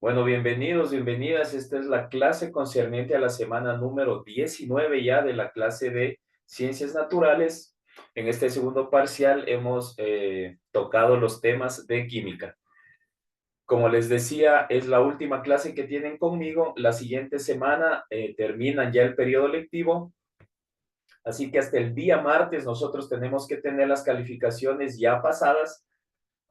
Bueno, bienvenidos, bienvenidas. Esta es la clase concerniente a la semana número 19 ya de la clase de Ciencias Naturales. En este segundo parcial hemos tocado los temas de química. Como les decía, es la última clase que tienen conmigo. La siguiente semana terminan ya el periodo lectivo, así que hasta el día martes nosotros tenemos que tener las calificaciones ya pasadas.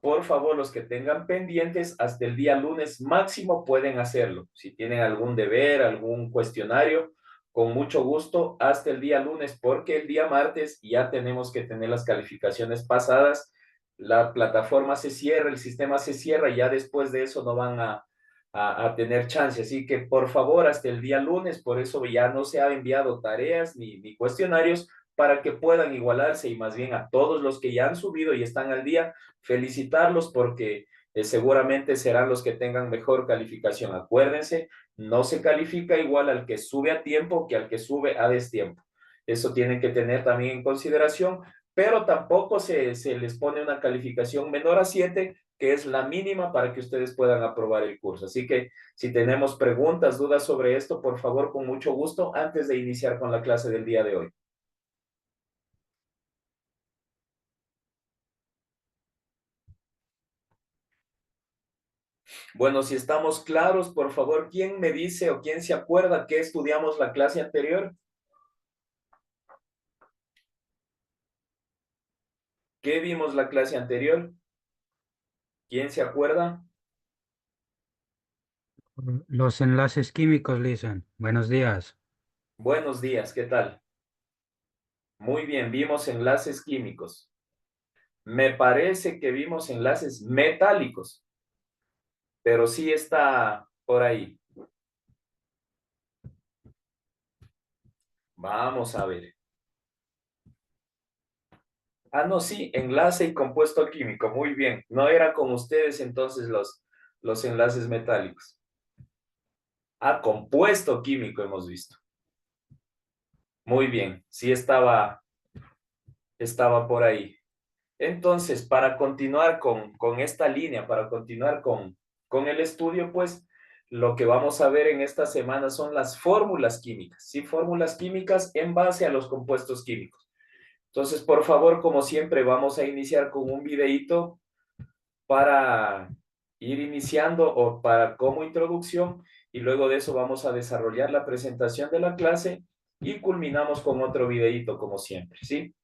Por favor, los que tengan pendientes, hasta el día lunes máximo pueden hacerlo. Si tienen algún deber, algún cuestionario, con mucho gusto, hasta el día lunes, porque el día martes ya tenemos que tener las calificaciones pasadas. La plataforma se cierra, el sistema se cierra y ya después de eso no van a tener chance. Así que por favor, hasta el día lunes, por eso ya no se ha enviado tareas ni cuestionarios para que puedan igualarse y más bien a todos los que ya han subido y están al día felicitarlos porque seguramente serán los que tengan mejor calificación. Acuérdense, no se califica igual al que sube a tiempo que al que sube a destiempo. Eso tienen que tener también en consideración, pero tampoco se les pone una calificación menor a 7, que es la mínima para que ustedes puedan aprobar el curso. Así que si tenemos preguntas, dudas sobre esto, por favor, con mucho gusto, antes de iniciar con la clase del día de hoy. Bueno, si estamos claros, por favor, ¿quién me dice o quién se acuerda que estudiamos la clase anterior? ¿Qué vimos la clase anterior? ¿Quién se acuerda? Los enlaces químicos, Lison. Buenos días. Buenos días, ¿qué tal? Muy bien, vimos enlaces químicos. Me parece que vimos enlaces metálicos, pero sí está por ahí. Vamos a ver. Ah, no, sí, enlace y compuesto químico. Muy bien. No era con ustedes entonces los enlaces metálicos. Ah, compuesto químico hemos visto. Muy bien, sí estaba por ahí. Entonces, para continuar con esta línea, para continuar con el estudio, pues lo que vamos a ver en esta semana son las fórmulas químicas, ¿sí? Fórmulas químicas en base a los compuestos químicos. Entonces, por favor, como siempre, vamos a iniciar con un videíto para ir iniciando o para como introducción y luego de eso vamos a desarrollar la presentación de la clase y culminamos con otro videíto como siempre, ¿sí?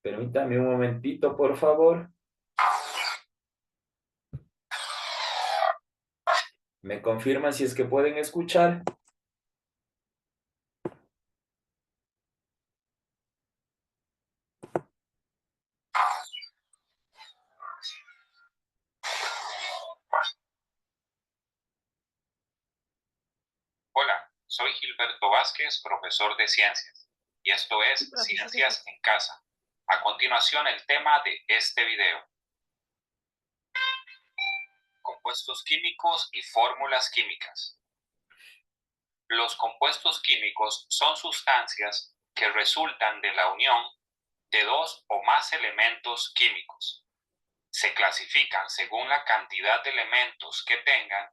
Permítame un momentito, por favor. Me confirman si es que pueden escuchar. Hola, soy Gilberto Vázquez, profesor de ciencias, y esto Sí, es profesor, Ciencias escucho. en Casa. A continuación, el tema de este video: compuestos químicos y fórmulas químicas. Los compuestos químicos son sustancias que resultan de la unión de dos o más elementos químicos. Se clasifican según la cantidad de elementos que tengan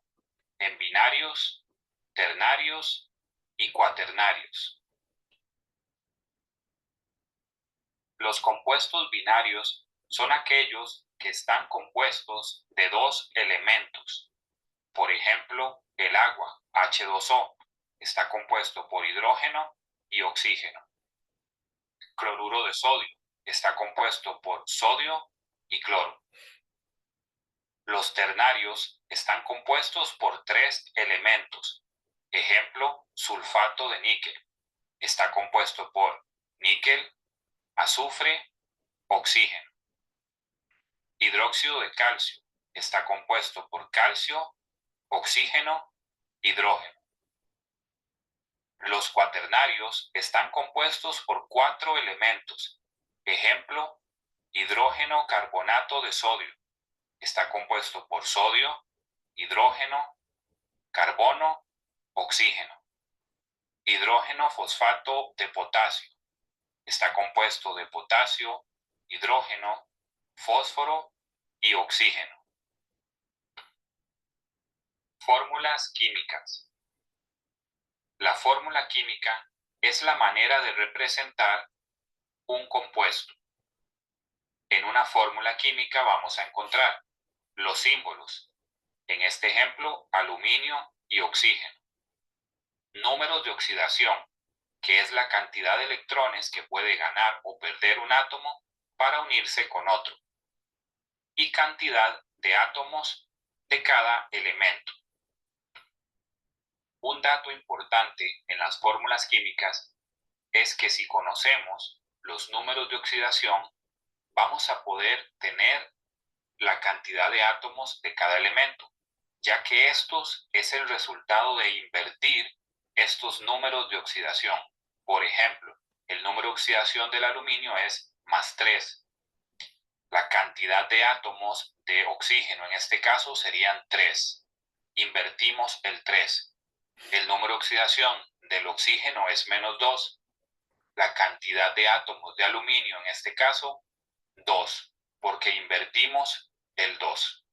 en binarios, ternarios y cuaternarios. Los compuestos binarios son aquellos que están compuestos de dos elementos. Por ejemplo, el agua, H2O, está compuesto por hidrógeno y oxígeno. Cloruro de sodio está compuesto por sodio y cloro. Los ternarios están compuestos por tres elementos. Ejemplo, sulfato de níquel. Está compuesto por níquel, azufre, oxígeno. Hidróxido de calcio está compuesto por calcio, oxígeno, hidrógeno. Los cuaternarios están compuestos por cuatro elementos. Ejemplo, hidrógeno carbonato de sodio. Está compuesto por sodio, hidrógeno, carbono, oxígeno. Hidrógeno fosfato de potasio. Está compuesto de potasio, hidrógeno, fósforo y oxígeno. Fórmulas químicas. La fórmula química es la manera de representar un compuesto. En una fórmula química vamos a encontrar los símbolos. En este ejemplo, aluminio y oxígeno. Números de oxidación, que es la cantidad de electrones que puede ganar o perder un átomo para unirse con otro. Y cantidad de átomos de cada elemento. Un dato importante en las fórmulas químicas es que si conocemos los números de oxidación, vamos a poder tener la cantidad de átomos de cada elemento, ya que estos es el resultado de invertir estos números de oxidación. Por ejemplo, el número de oxidación del aluminio es +3. La cantidad de átomos de oxígeno en este caso serían 3. Invertimos el 3. El número de oxidación del oxígeno es -2. La cantidad de átomos de aluminio en este caso, 2, porque invertimos el 2.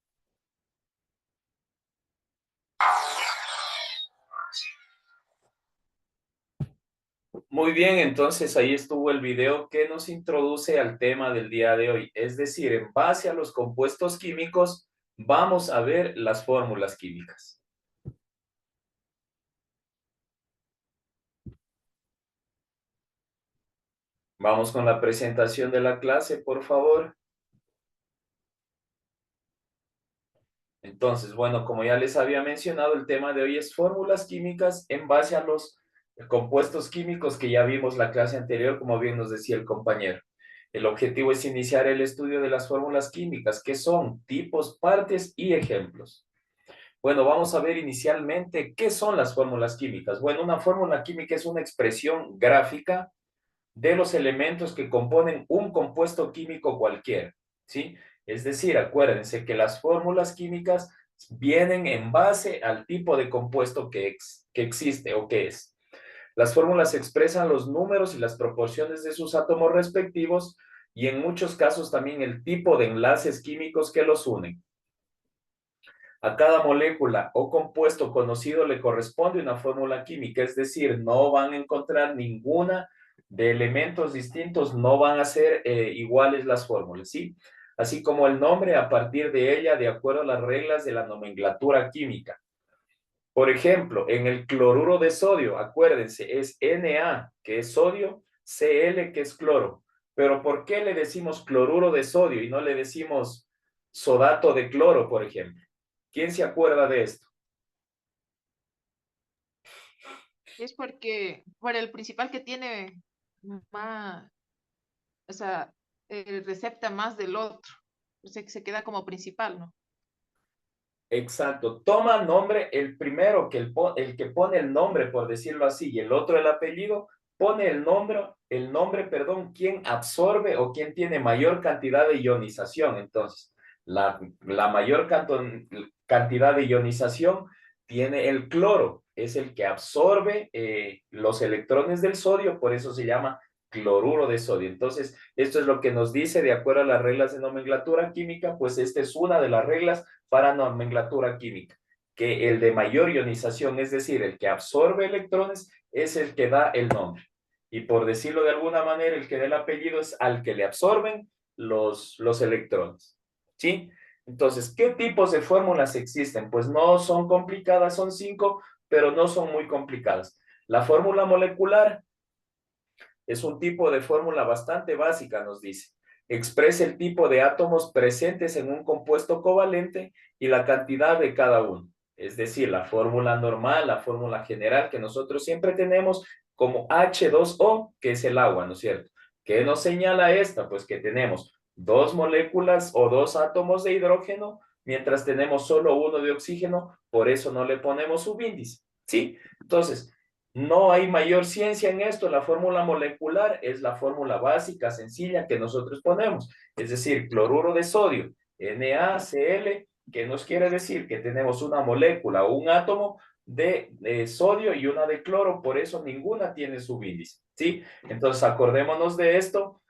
Muy bien, entonces ahí estuvo el video que nos introduce al tema del día de hoy. Es decir, en base a los compuestos químicos, vamos a ver las fórmulas químicas. Vamos con la presentación de la clase, por favor. Entonces, bueno, como ya les había mencionado, el tema de hoy es fórmulas químicas en base a los compuestos químicos que ya vimos la clase anterior, como bien nos decía el compañero. El objetivo es iniciar el estudio de las fórmulas químicas, que son tipos, partes y ejemplos. Bueno, vamos a ver inicialmente qué son las fórmulas químicas. Bueno, una fórmula química es una expresión gráfica de los elementos que componen un compuesto químico cualquiera, ¿sí? Es decir, acuérdense que las fórmulas químicas vienen en base al tipo de compuesto que existe o que es. Las fórmulas expresan los números y las proporciones de sus átomos respectivos y en muchos casos también el tipo de enlaces químicos que los unen. A cada molécula o compuesto conocido le corresponde una fórmula química, es decir, no van a encontrar ninguna de elementos distintos, no van a ser iguales las fórmulas, ¿sí? Así como el nombre a partir de ella, de acuerdo a las reglas de la nomenclatura química. Por ejemplo, en el cloruro de sodio, acuérdense, es Na, que es sodio, Cl, que es cloro. Pero ¿por qué le decimos cloruro de sodio y no le decimos sodato de cloro, por ejemplo? ¿Quién se acuerda de esto? Es porque, por el principal que tiene más, o sea, recepta más del otro. O sea, que se queda como principal, ¿no? Exacto. Toma nombre el primero, que el que pone el nombre, por decirlo así, y el otro el apellido, pone el nombre, perdón, quien absorbe o quien tiene mayor cantidad de ionización. Entonces, la mayor cantidad de ionización tiene el cloro, es el que absorbe los electrones del sodio, por eso se llama cloruro de sodio. Entonces, esto es lo que nos dice de acuerdo a las reglas de nomenclatura química, pues esta es una de las reglas para nomenclatura química, que el de mayor ionización, es decir, el que absorbe electrones, es el que da el nombre. Y por decirlo de alguna manera, el que da el apellido es al que le absorben los electrones. ¿Sí? Entonces, ¿qué tipos de fórmulas existen? Pues no son complicadas, son 5, pero no son muy complicadas. La fórmula molecular es un tipo de fórmula bastante básica, nos dice. Expresa el tipo de átomos presentes en un compuesto covalente y la cantidad de cada uno. Es decir, la fórmula normal, la fórmula general que nosotros siempre tenemos como H2O, que es el agua, ¿no es cierto? ¿Qué nos señala esta? Pues que tenemos 2 moléculas o 2 átomos de hidrógeno, mientras tenemos solo uno de oxígeno, por eso no le ponemos subíndice, ¿sí? Entonces, no hay mayor ciencia en esto. La fórmula molecular es la fórmula básica, sencilla que nosotros ponemos. Es decir, cloruro de sodio, NaCl, que nos quiere decir que tenemos una molécula o un átomo de sodio y una de cloro, por eso ninguna tiene subíndice, ¿sí? Entonces, acordémonos de esto.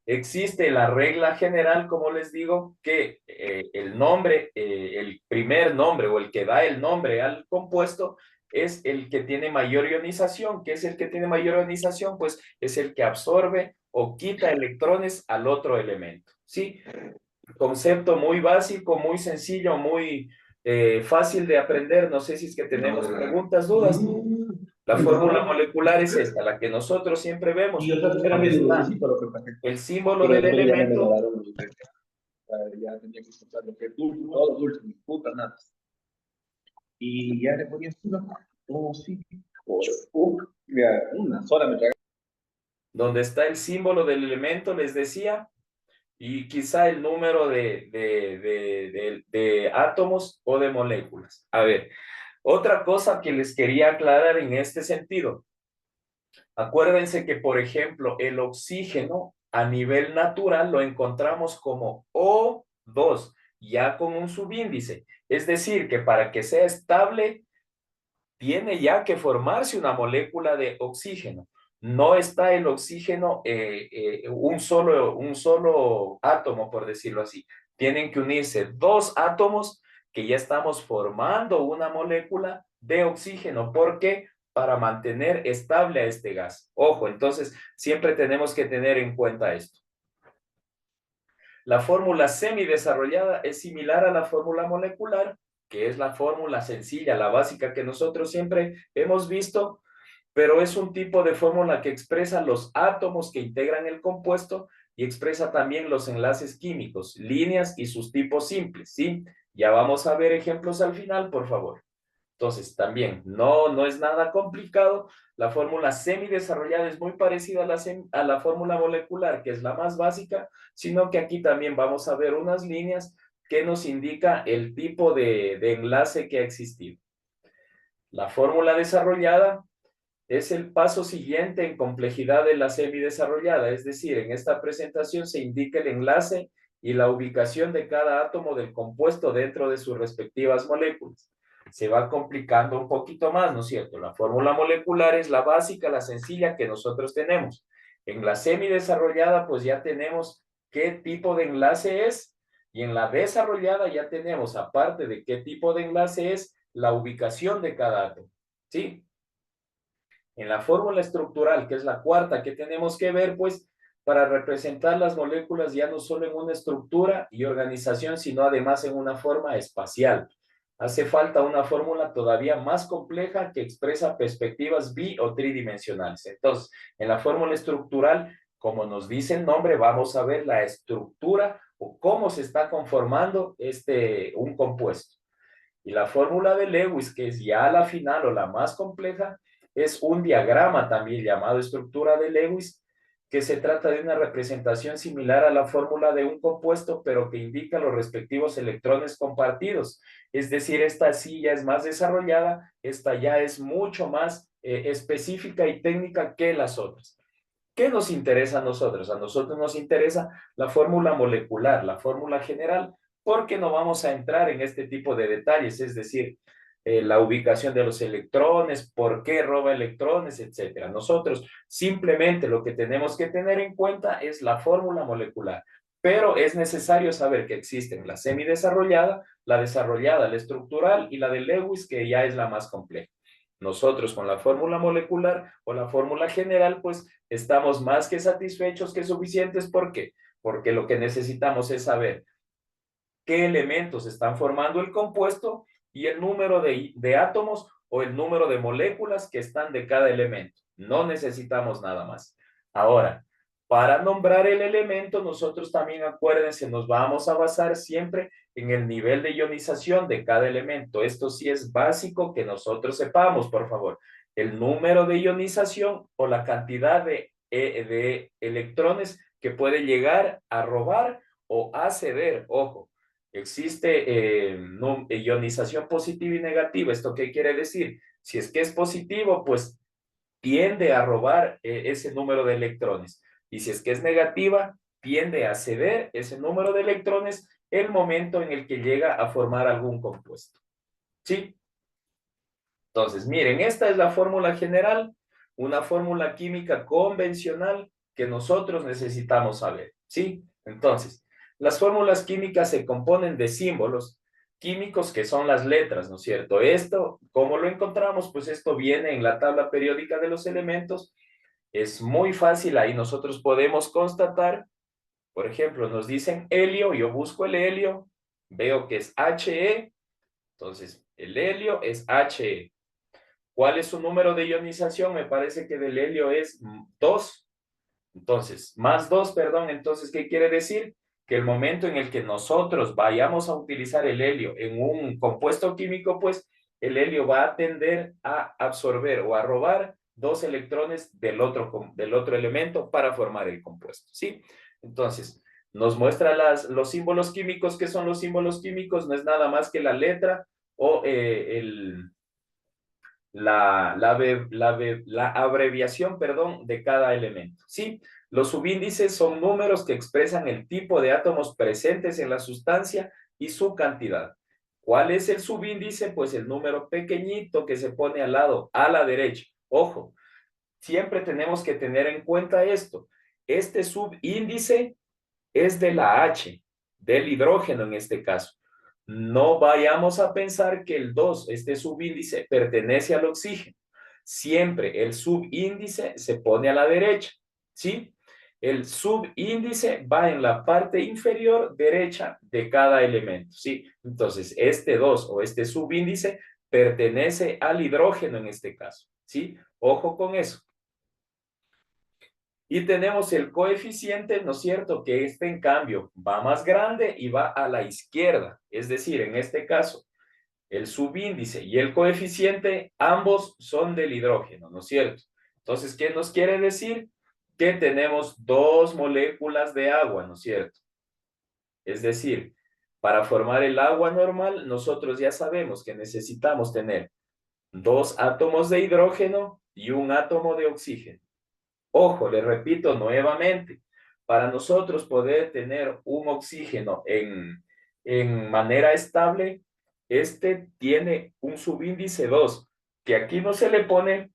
Existe la regla general, como les digo, que el nombre, primer nombre o el que da el nombre al compuesto es el que tiene mayor ionización. ¿Qué es el que tiene mayor ionización? Pues es el que absorbe o quita electrones al otro elemento, ¿sí? Concepto muy básico, muy sencillo, muy fácil de aprender. No sé si es que tenemos preguntas, dudas. La fórmula molecular es esta, la que nosotros siempre vemos. Y otra era medio dulcecito lo que pasé. El símbolo Pero del después ya me elemento. regalaron mi beca. Ya tenía que escuchar lo que es dulce, todo dulce, ni puta nada. Y ya le ponía encima. Oh, sí. Mira, una sola me tragué. Donde está el símbolo del elemento, les decía, y quizá el número de átomos o de moléculas. A ver, otra cosa que les quería aclarar en este sentido. Acuérdense que, por ejemplo, el oxígeno a nivel natural lo encontramos como O2, ya con un subíndice. Es decir, que para que sea estable, tiene ya que formarse una molécula de oxígeno. No está el oxígeno un solo átomo, por decirlo así. Tienen que unirse dos átomos que ya estamos formando una molécula de oxígeno. ¿Por qué? Para mantener estable a este gas. Ojo, entonces siempre tenemos que tener en cuenta esto. La fórmula semidesarrollada es similar a la fórmula molecular, que es la fórmula sencilla, la básica que nosotros siempre hemos visto, pero es un tipo de fórmula que expresa los átomos que integran el compuesto y expresa también los enlaces químicos, líneas y sus tipos simples, ¿sí? Ya vamos a ver ejemplos al final, por favor. Entonces, también, no es nada complicado. La fórmula semidesarrollada es muy parecida a la fórmula molecular, que es la más básica, sino que aquí también vamos a ver unas líneas que nos indica el tipo de enlace que ha existido. La fórmula desarrollada es el paso siguiente en complejidad de la semidesarrollada, es decir, en esta presentación se indica el enlace y la ubicación de cada átomo del compuesto dentro de sus respectivas moléculas. Se va complicando un poquito más, ¿no es cierto? La fórmula molecular es la básica, la sencilla que nosotros tenemos. En la semidesarrollada, pues ya tenemos qué tipo de enlace es, y en la desarrollada ya tenemos, aparte de qué tipo de enlace es, la ubicación de cada átomo, ¿sí? En la fórmula estructural, que es la cuarta que tenemos que ver, pues, para representar las moléculas ya no solo en una estructura y organización, sino además en una forma espacial. Hace falta una fórmula todavía más compleja que expresa perspectivas o tridimensionales. Entonces, en la fórmula estructural, como nos dice el nombre, vamos a ver la estructura o cómo se está conformando un compuesto. Y la fórmula de Lewis, que es ya la final o la más compleja, es un diagrama también llamado estructura de Lewis, que se trata de una representación similar a la fórmula de un compuesto, pero que indica los respectivos electrones compartidos. Es decir, esta sí ya es más desarrollada, esta ya es mucho más específica y técnica que las otras. ¿Qué nos interesa a nosotros? A nosotros nos interesa la fórmula molecular, la fórmula general, porque no vamos a entrar en este tipo de detalles, es decir, la ubicación de los electrones, por qué roba electrones, etcétera. Nosotros simplemente lo que tenemos que tener en cuenta es la fórmula molecular, pero es necesario saber que existen la semidesarrollada, la desarrollada, la estructural y la de Lewis, que ya es la más compleja. Nosotros con la fórmula molecular o la fórmula general, pues estamos más que satisfechos, que suficientes. ¿Por qué? Porque lo que necesitamos es saber qué elementos están formando el compuesto y el número de átomos o el número de moléculas que están de cada elemento. No necesitamos nada más. Ahora, para nombrar el elemento, nosotros también, acuérdense, nos vamos a basar siempre en el nivel de ionización de cada elemento. Esto sí es básico que nosotros sepamos, por favor. El número de ionización o la cantidad de electrones que puede llegar a robar o a ceder. Ojo, existe ionización positiva y negativa. ¿Esto qué quiere decir? Si es que es positivo, pues tiende a robar ese número de electrones. Y si es que es negativa, tiende a ceder ese número de electrones el momento en el que llega a formar algún compuesto. ¿Sí? Entonces, miren, esta es la fórmula general, una fórmula química convencional que nosotros necesitamos saber. ¿Sí? Entonces, las fórmulas químicas se componen de símbolos químicos que son las letras, ¿no es cierto? Esto, ¿cómo lo encontramos? Pues esto viene en la tabla periódica de los elementos. Es muy fácil, ahí nosotros podemos constatar, por ejemplo, nos dicen helio, yo busco el helio, veo que es He, entonces el helio es He. ¿Cuál es su número de ionización? Me parece que del helio es 2. Entonces, más 2, perdón. Entonces, ¿qué quiere decir? Que el momento en el que nosotros vayamos a utilizar el helio en un compuesto químico, pues el helio va a tender a absorber o a robar 2 electrones del otro elemento para formar el compuesto, ¿sí? Entonces, nos muestra los símbolos químicos. ¿Qué son los símbolos químicos? No es nada más que la letra o la abreviación, perdón, de cada elemento, ¿sí? Los subíndices son números que expresan el tipo de átomos presentes en la sustancia y su cantidad. ¿Cuál es el subíndice? Pues el número pequeñito que se pone al lado, a la derecha. Ojo, siempre tenemos que tener en cuenta esto. Este subíndice es de la H, del hidrógeno en este caso. No vayamos a pensar que el 2, este subíndice, pertenece al oxígeno. Siempre el subíndice se pone a la derecha, ¿sí? El subíndice va en la parte inferior derecha de cada elemento, ¿sí? Entonces, este 2 o este subíndice pertenece al hidrógeno en este caso, ¿sí? Ojo con eso. Y tenemos el coeficiente, ¿no es cierto? Que este, en cambio, va más grande y va a la izquierda. Es decir, en este caso, el subíndice y el coeficiente, ambos son del hidrógeno, ¿no es cierto? Entonces, ¿qué nos quiere decir? Que tenemos 2 moléculas de agua, ¿no es cierto? Es decir, para formar el agua normal, nosotros ya sabemos que necesitamos tener 2 átomos de hidrógeno y un átomo de oxígeno. Ojo, le repito nuevamente, para nosotros poder tener un oxígeno en manera estable, este tiene un subíndice 2, que aquí no se le pone,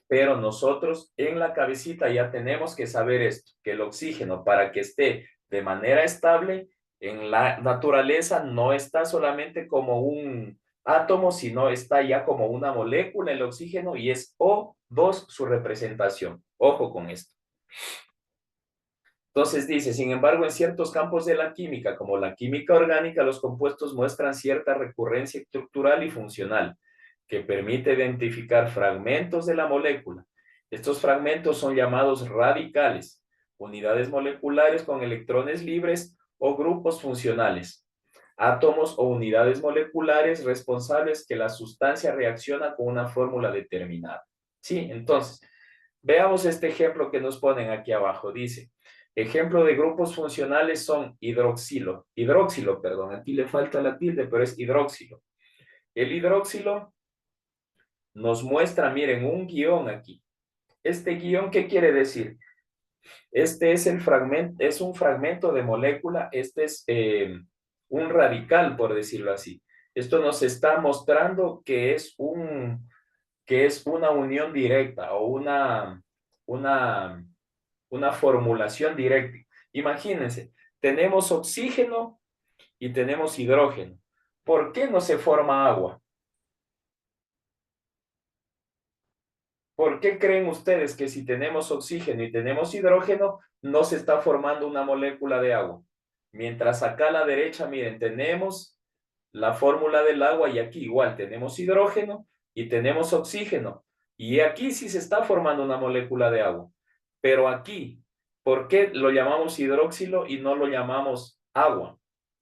pero nosotros en la cabecita ya tenemos que saber esto, que el oxígeno para que esté de manera estable en la naturaleza no está solamente como un átomo, sino está ya como una molécula el oxígeno y es O2 su representación. Ojo con esto. Entonces dice, sin embargo, en ciertos campos de la química, como la química orgánica, los compuestos muestran cierta recurrencia estructural y funcional que permite identificar fragmentos de la molécula. Estos fragmentos son llamados radicales, unidades moleculares con electrones libres o grupos funcionales, átomos o unidades moleculares responsables que la sustancia reacciona con una fórmula determinada. Sí, entonces, veamos este ejemplo que nos ponen aquí abajo. Dice, ejemplo de grupos funcionales son hidroxilo, perdón, aquí le falta la tilde, pero es hidroxilo. El hidroxilo nos muestra, miren, un guión aquí. Este guión, ¿qué quiere decir? Este es el fragmento, es un fragmento de molécula, este es un radical, por decirlo así. Esto nos está mostrando que es una unión directa o una formulación directa. Imagínense, tenemos oxígeno y tenemos hidrógeno. ¿Por qué no se forma agua? ¿Por qué creen ustedes que si tenemos oxígeno y tenemos hidrógeno, no se está formando una molécula de agua? Mientras acá a la derecha, miren, tenemos la fórmula del agua y aquí igual tenemos hidrógeno y tenemos oxígeno. Y aquí sí se está formando una molécula de agua. Pero aquí, ¿por qué lo llamamos hidróxilo y no lo llamamos agua?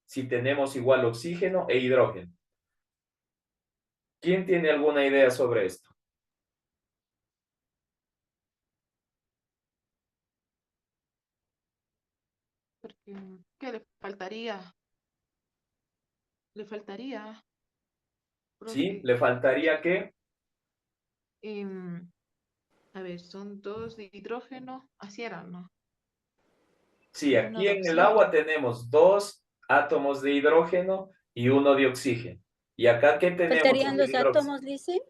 Si tenemos igual oxígeno e hidrógeno. ¿Quién tiene alguna idea sobre esto? Porque, ¿qué le faltaría? Le faltaría, ¿Sí? profe. ¿Le faltaría qué? em, a ver, son 2 de hidrógeno, así eran, ¿no? Sí, Y uno aquí de en el agua oxígeno. tenemos 2 átomos de hidrógeno y uno de oxígeno. ¿Y acá qué tenemos ¿Faltarían en el los hidróxido? átomos, dice?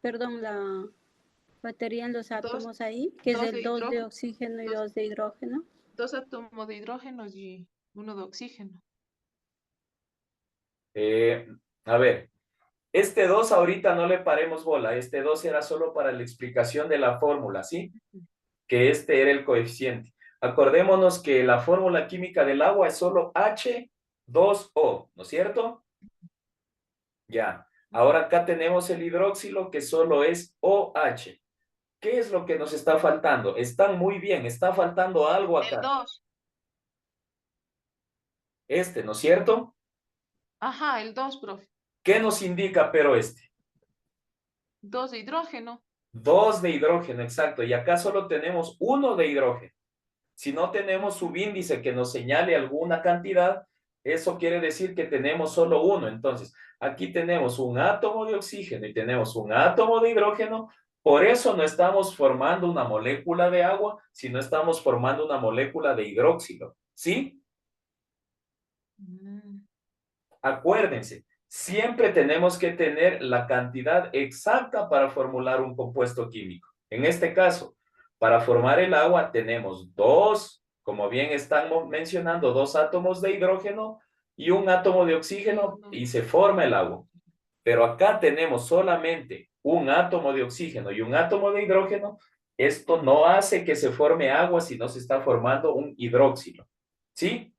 Perdón, faltarían los Dos, átomos ahí, que es dos de el 2 de hidrógeno, oxígeno y dos, 2 de hidrógeno. dos átomos de hidrógeno y uno de oxígeno. A ver, este 2 ahorita no le paremos bola, este 2 era solo para la explicación de la fórmula, ¿sí? Que este era el coeficiente. Acordémonos que la fórmula química del agua es solo H2O, ¿no es cierto? Ya. Ahora acá tenemos el hidróxilo que solo es OH. ¿Qué es lo que nos está faltando? Están muy bien, está faltando algo El acá. 2. Este, ¿no es cierto? Ajá, el 2, profe. ¿Qué nos indica pero este? 2 de hidrógeno. 2 de hidrógeno, exacto. Y acá solo tenemos 1 de hidrógeno. Si no tenemos subíndice que nos señale alguna cantidad, eso quiere decir que tenemos solo 1. Entonces, aquí tenemos un átomo de oxígeno y tenemos un átomo de hidrógeno. Por eso no estamos formando una molécula de agua, sino estamos formando una molécula de hidróxido. ¿Sí? Acuérdense, siempre tenemos que tener la cantidad exacta para formular un compuesto químico. En este caso, para formar el agua tenemos dos, como bien están mencionando, dos átomos de hidrógeno y un átomo de oxígeno y se forma el agua. Pero acá tenemos solamente un átomo de oxígeno y un átomo de hidrógeno. Esto no hace que se forme agua si no se está formando un hidróxido. ¿Sí?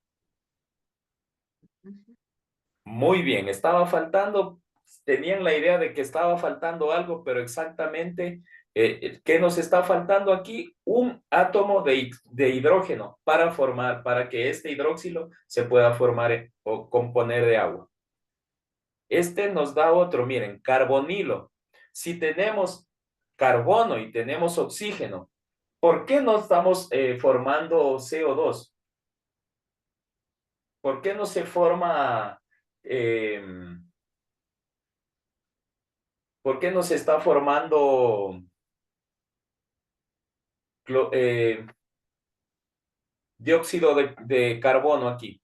Muy bien, estaba faltando, tenían la idea de que estaba faltando algo, pero exactamente, ¿qué nos está faltando aquí? Un átomo de hidrógeno para que este hidróxilo se pueda formar o componer de agua. Este nos da otro, miren, carbonilo. Si tenemos carbono y tenemos oxígeno, ¿por qué no estamos formando CO2? ¿Por qué no se forma... ¿por qué no se está formando dióxido de carbono aquí?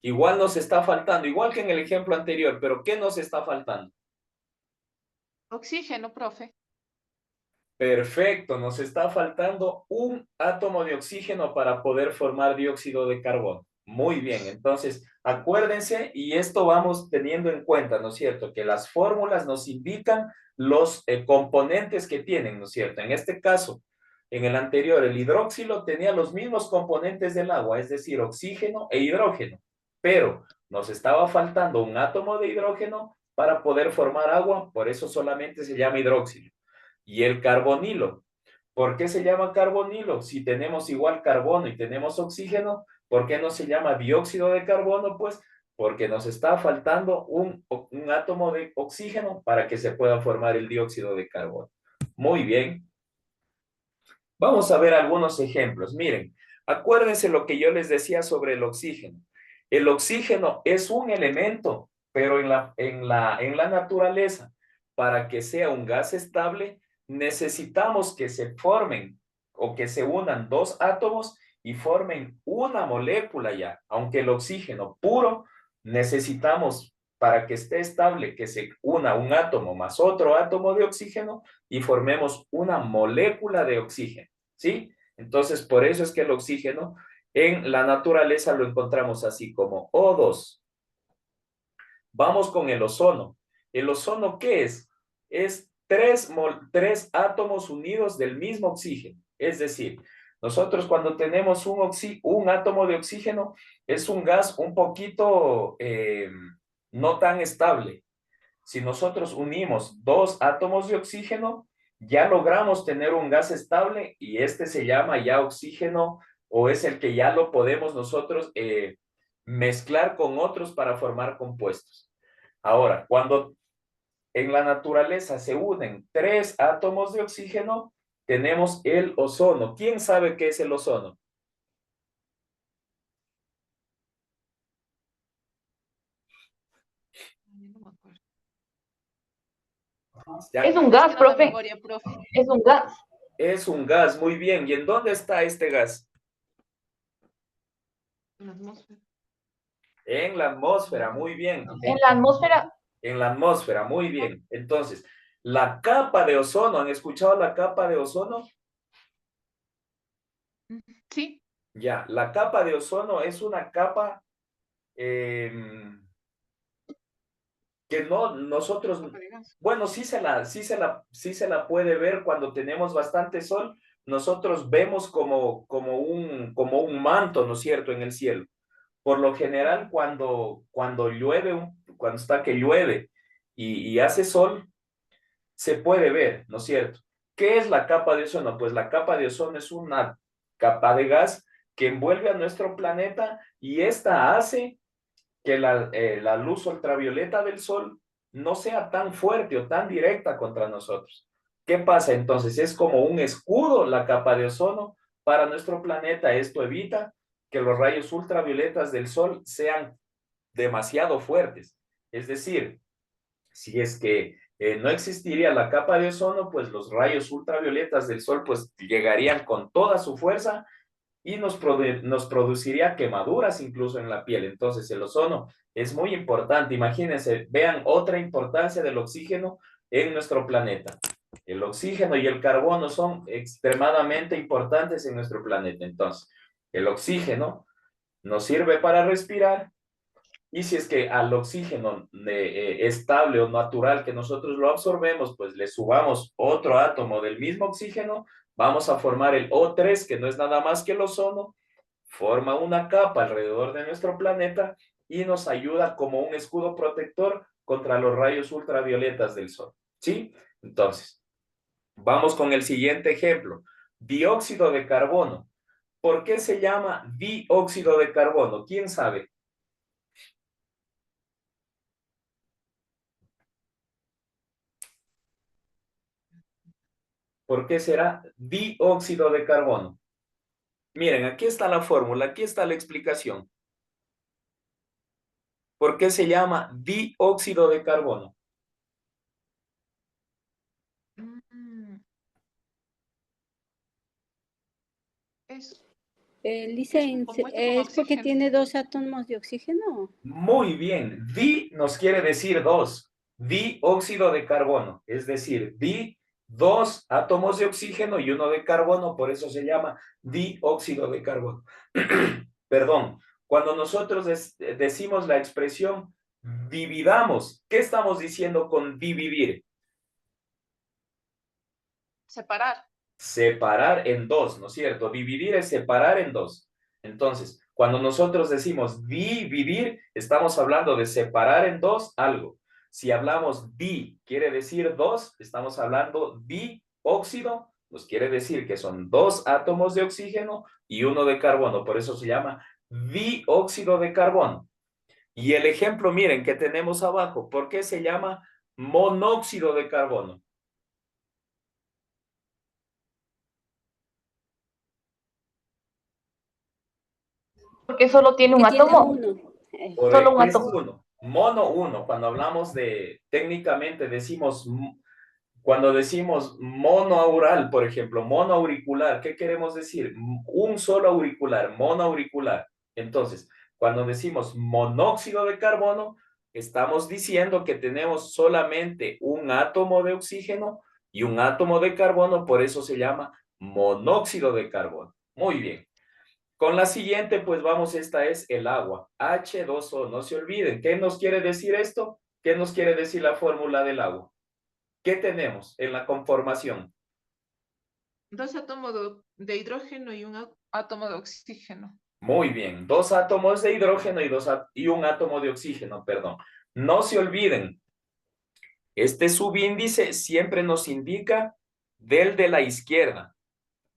Igual nos está faltando, igual que en el ejemplo anterior, pero ¿qué nos está faltando? Oxígeno, profe. Perfecto, nos está faltando un átomo de oxígeno para poder formar dióxido de carbono. Muy bien, entonces acuérdense y esto vamos teniendo en cuenta, ¿no es cierto? Que las fórmulas nos indican los componentes que tienen, ¿no es cierto? En este caso, en el anterior, el hidróxilo tenía los mismos componentes del agua, es decir, oxígeno e hidrógeno, pero nos estaba faltando un átomo de hidrógeno para poder formar agua, por eso solamente se llama hidróxilo. Y el carbonilo. ¿Por qué se llama carbonilo? Si tenemos igual carbono y tenemos oxígeno, ¿por qué no se llama dióxido de carbono? Pues porque nos está faltando un átomo de oxígeno para que se pueda formar el dióxido de carbono. Muy bien. Vamos a ver algunos ejemplos. Miren, acuérdense lo que yo les decía sobre el oxígeno. El oxígeno es un elemento, pero en la naturaleza, para que sea un gas estable, necesitamos que se formen o que se unan dos átomos y formen una molécula ya. Aunque el oxígeno puro necesitamos para que esté estable que se una un átomo más otro átomo de oxígeno y formemos una molécula de oxígeno, ¿sí? Entonces, por eso es que el oxígeno en la naturaleza lo encontramos así como O2. Vamos con el ozono. ¿El ozono qué es? Es tres átomos unidos del mismo oxígeno. Es decir, nosotros cuando tenemos un átomo de oxígeno, es un gas un poquito no tan estable. Si nosotros unimos dos átomos de oxígeno, ya logramos tener un gas estable y este se llama ya oxígeno o es el que ya lo podemos nosotros mezclar con otros para formar compuestos. Ahora, cuando en la naturaleza se unen tres átomos de oxígeno, tenemos el ozono. ¿Quién sabe qué es el ozono? ¿Ya? Es un gas, profe. Memoria, profe. Es un gas. Es un gas, muy bien. ¿Y en dónde está este gas? En la atmósfera. En la atmósfera, muy bien. En la atmósfera. En la atmósfera, muy bien. Entonces, la capa de ozono, ¿han escuchado la capa de ozono? Sí. Ya, la capa de ozono es una capa que no, nosotros, Capa de gas. bueno, sí se la puede ver cuando tenemos bastante sol. Nosotros vemos como un manto, ¿no es cierto?, en el cielo. Por lo general, cuando llueve, cuando está que llueve y hace sol, se puede ver, ¿no es cierto? ¿Qué es la capa de ozono? Pues la capa de ozono es una capa de gas que envuelve a nuestro planeta y esta hace que la luz ultravioleta del sol no sea tan fuerte o tan directa contra nosotros. ¿Qué pasa entonces? Es como un escudo la capa de ozono para nuestro planeta. Esto evita que los rayos ultravioletas del sol sean demasiado fuertes. Es decir, si es que no existiría la capa de ozono, pues los rayos ultravioletas del sol pues llegarían con toda su fuerza y nos produciría quemaduras incluso en la piel. Entonces el ozono es muy importante. Imagínense, vean otra importancia del oxígeno en nuestro planeta. El oxígeno y el carbono son extremadamente importantes en nuestro planeta. Entonces, el oxígeno nos sirve para respirar y si es que al oxígeno estable o natural que nosotros lo absorbemos, pues le subamos otro átomo del mismo oxígeno, vamos a formar el O3, que no es nada más que el ozono, forma una capa alrededor de nuestro planeta y nos ayuda como un escudo protector contra los rayos ultravioletas del sol. ¿Sí? Entonces, vamos con el siguiente ejemplo. Dióxido de carbono. ¿Por qué se llama dióxido de carbono? ¿Quién sabe? ¿Por qué será dióxido de carbono? Miren, aquí está la fórmula, aquí está la explicación. ¿Por qué se llama dióxido de carbono? Mm, Es, es un Listen, compuesto con ¿es porque oxígeno. tiene 2 átomos de oxígeno? Muy bien, di nos quiere decir dos, dióxido de carbono, es decir, dos átomos de oxígeno y uno de carbono, por eso se llama dióxido de carbono. Perdón, cuando nosotros decimos la expresión dividamos, ¿qué estamos diciendo con dividir? Separar. Separar en dos, ¿no es cierto? Dividir es separar en dos. Entonces, cuando nosotros decimos dividir, estamos hablando de separar en dos algo. Si hablamos quiere decir dos, estamos hablando dióxido, nos quiere decir que son dos átomos de oxígeno y uno de carbono, por eso se llama dióxido de carbono. Y el ejemplo, miren, que tenemos abajo, ¿por qué se llama monóxido de carbono? Porque solo tiene un Que tiene átomo. uno. Solo un Correcto, es átomo. uno. Mono uno. Cuando hablamos técnicamente decimos, cuando decimos monoaural, por ejemplo, monoauricular, ¿qué queremos decir? Un solo auricular, monoauricular. Entonces, cuando decimos monóxido de carbono, estamos diciendo que tenemos solamente un átomo de oxígeno y un átomo de carbono, por eso se llama monóxido de carbono. Muy bien. Con la siguiente, pues vamos, esta es el agua, H2O, no se olviden. ¿Qué nos quiere decir esto? ¿Qué nos quiere decir la fórmula del agua? ¿Qué tenemos en la conformación? Dos átomos de hidrógeno y un átomo de oxígeno. Muy bien, dos átomos de hidrógeno y un átomo de oxígeno, perdón. No se olviden, este subíndice siempre nos indica del de la izquierda.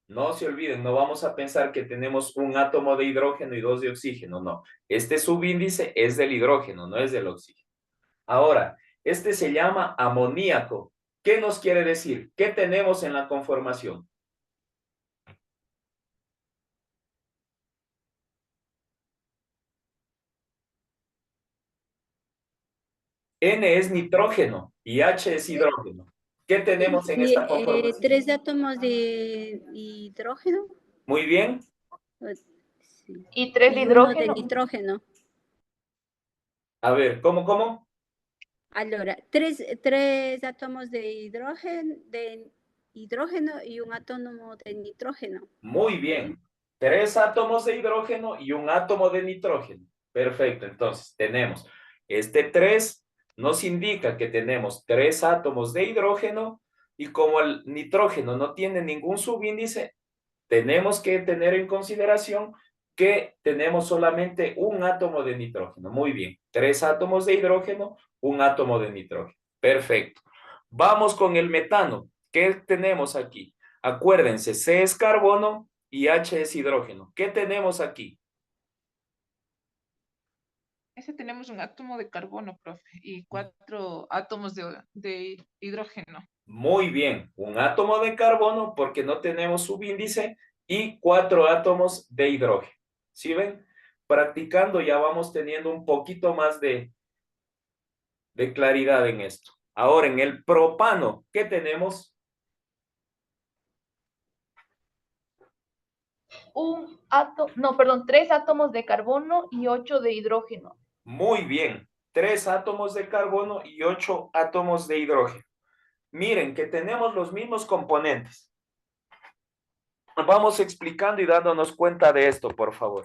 No se olviden, no vamos a pensar que tenemos un átomo de hidrógeno y dos de oxígeno, no. Este subíndice es del hidrógeno, no es del oxígeno. Ahora, este se llama amoníaco. ¿Qué nos quiere decir? ¿Qué tenemos en la conformación? N es nitrógeno y H es hidrógeno. ¿Qué tenemos en esta conformación? 3 átomos de hidrógeno. Muy bien. Sí. Y 3 de Y uno de hidrógeno. nitrógeno. A ver, ¿cómo? Allora, tres átomos de hidrógeno y un átomo de nitrógeno. Muy bien. 3 átomos de hidrógeno y un átomo de nitrógeno. Perfecto, entonces tenemos este 3, nos indica que tenemos 3 átomos de hidrógeno y como el nitrógeno no tiene ningún subíndice, tenemos que tener en consideración que tenemos solamente un átomo de nitrógeno. Muy bien, 3 átomos de hidrógeno, un átomo de nitrógeno. Perfecto. Vamos con el metano. ¿Qué tenemos aquí? Acuérdense, C es carbono y H es hidrógeno. ¿Qué tenemos aquí? Ese tenemos un átomo de carbono, profe, y 4 átomos de hidrógeno. Muy bien, un átomo de carbono porque no tenemos subíndice y 4 átomos de hidrógeno. ¿Sí ven? Practicando ya vamos teniendo un poquito más de claridad en esto. Ahora, en el propano, ¿qué tenemos? Tres átomos de carbono y 8 de hidrógeno. Muy bien, 3 átomos de carbono y 8 átomos de hidrógeno. Miren que tenemos los mismos componentes. Vamos explicando y dándonos cuenta de esto, por favor.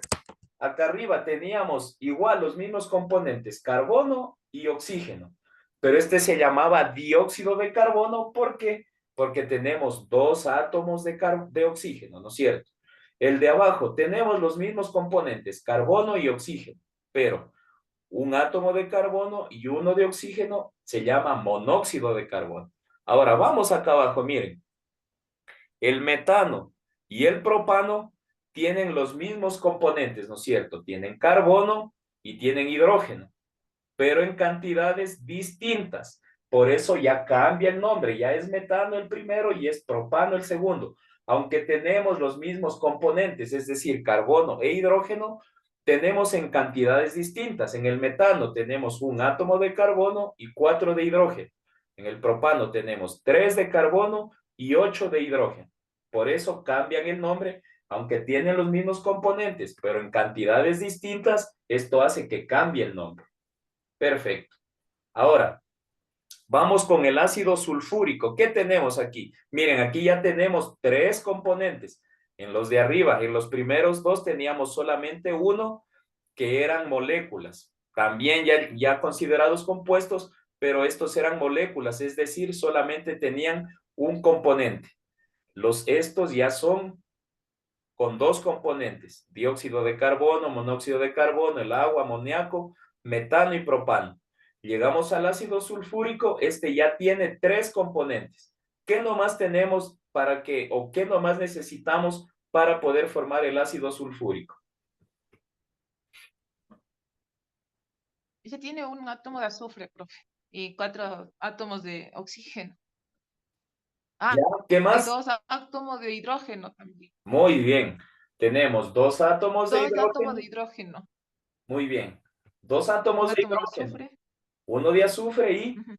Acá arriba teníamos igual los mismos componentes, carbono y oxígeno. Pero este se llamaba dióxido de carbono, ¿por qué? Porque tenemos 2 átomos de oxígeno, ¿no es cierto? El de abajo, tenemos los mismos componentes, carbono y oxígeno, pero un átomo de carbono y uno de oxígeno se llama monóxido de carbono. Ahora, vamos acá abajo, miren. El metano y el propano tienen los mismos componentes, ¿no es cierto? Tienen carbono y tienen hidrógeno, pero en cantidades distintas. Por eso ya cambia el nombre, ya es metano el primero y es propano el segundo. Aunque tenemos los mismos componentes, es decir, carbono e hidrógeno, tenemos en cantidades distintas. En el metano tenemos un átomo de carbono y 4 de hidrógeno. En el propano tenemos 3 de carbono y 8 de hidrógeno. Por eso cambian el nombre, aunque tienen los mismos componentes, pero en cantidades distintas, esto hace que cambie el nombre. Perfecto. Ahora, vamos con el ácido sulfúrico. ¿Qué tenemos aquí? Miren, aquí ya tenemos 3 componentes. En los de arriba, en los primeros 2 teníamos solamente uno, que eran moléculas. También ya considerados compuestos, pero estos eran moléculas, es decir, solamente tenían un componente. Estos ya son con 2 componentes, dióxido de carbono, monóxido de carbono, el agua, amoníaco, metano y propano. Llegamos al ácido sulfúrico, este ya tiene 3 componentes. ¿Qué nomás tenemos qué nomás necesitamos para poder formar el ácido sulfúrico? Ese tiene un átomo de azufre, profe, y 4 átomos de oxígeno. Ah, ¿Ya? ¿Qué y más? 2 átomos de hidrógeno también. Muy bien. Tenemos 2 átomos de 2 átomos hidrógeno. de hidrógeno. Muy bien. 2 Un átomos de átomo de hidrógeno. azufre. Uno de azufre Ujú.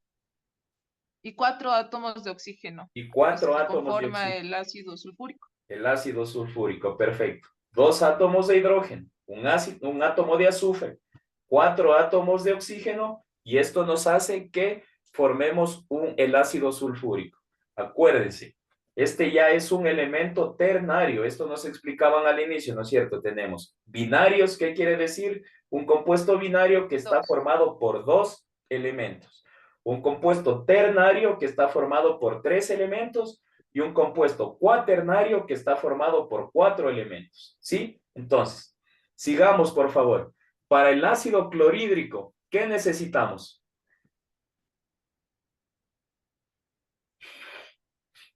Y 4 átomos de oxígeno. y Es 4 que átomos de conforma oxígeno. el ácido sulfúrico. El ácido sulfúrico, perfecto. 2 átomos de hidrógeno, un átomo de azufre, 4 átomos de oxígeno y esto nos hace que formemos el ácido sulfúrico. Acuérdense, este ya es un elemento ternario, esto nos explicaban al inicio, ¿no es cierto? Tenemos binarios, ¿qué quiere decir? Un compuesto binario que está 2. formado por 2 elementos. Un compuesto ternario que está formado por 3 elementos y un compuesto cuaternario que está formado por 4 elementos. ¿Sí? Entonces, sigamos, por favor. Para el ácido clorhídrico, ¿qué necesitamos?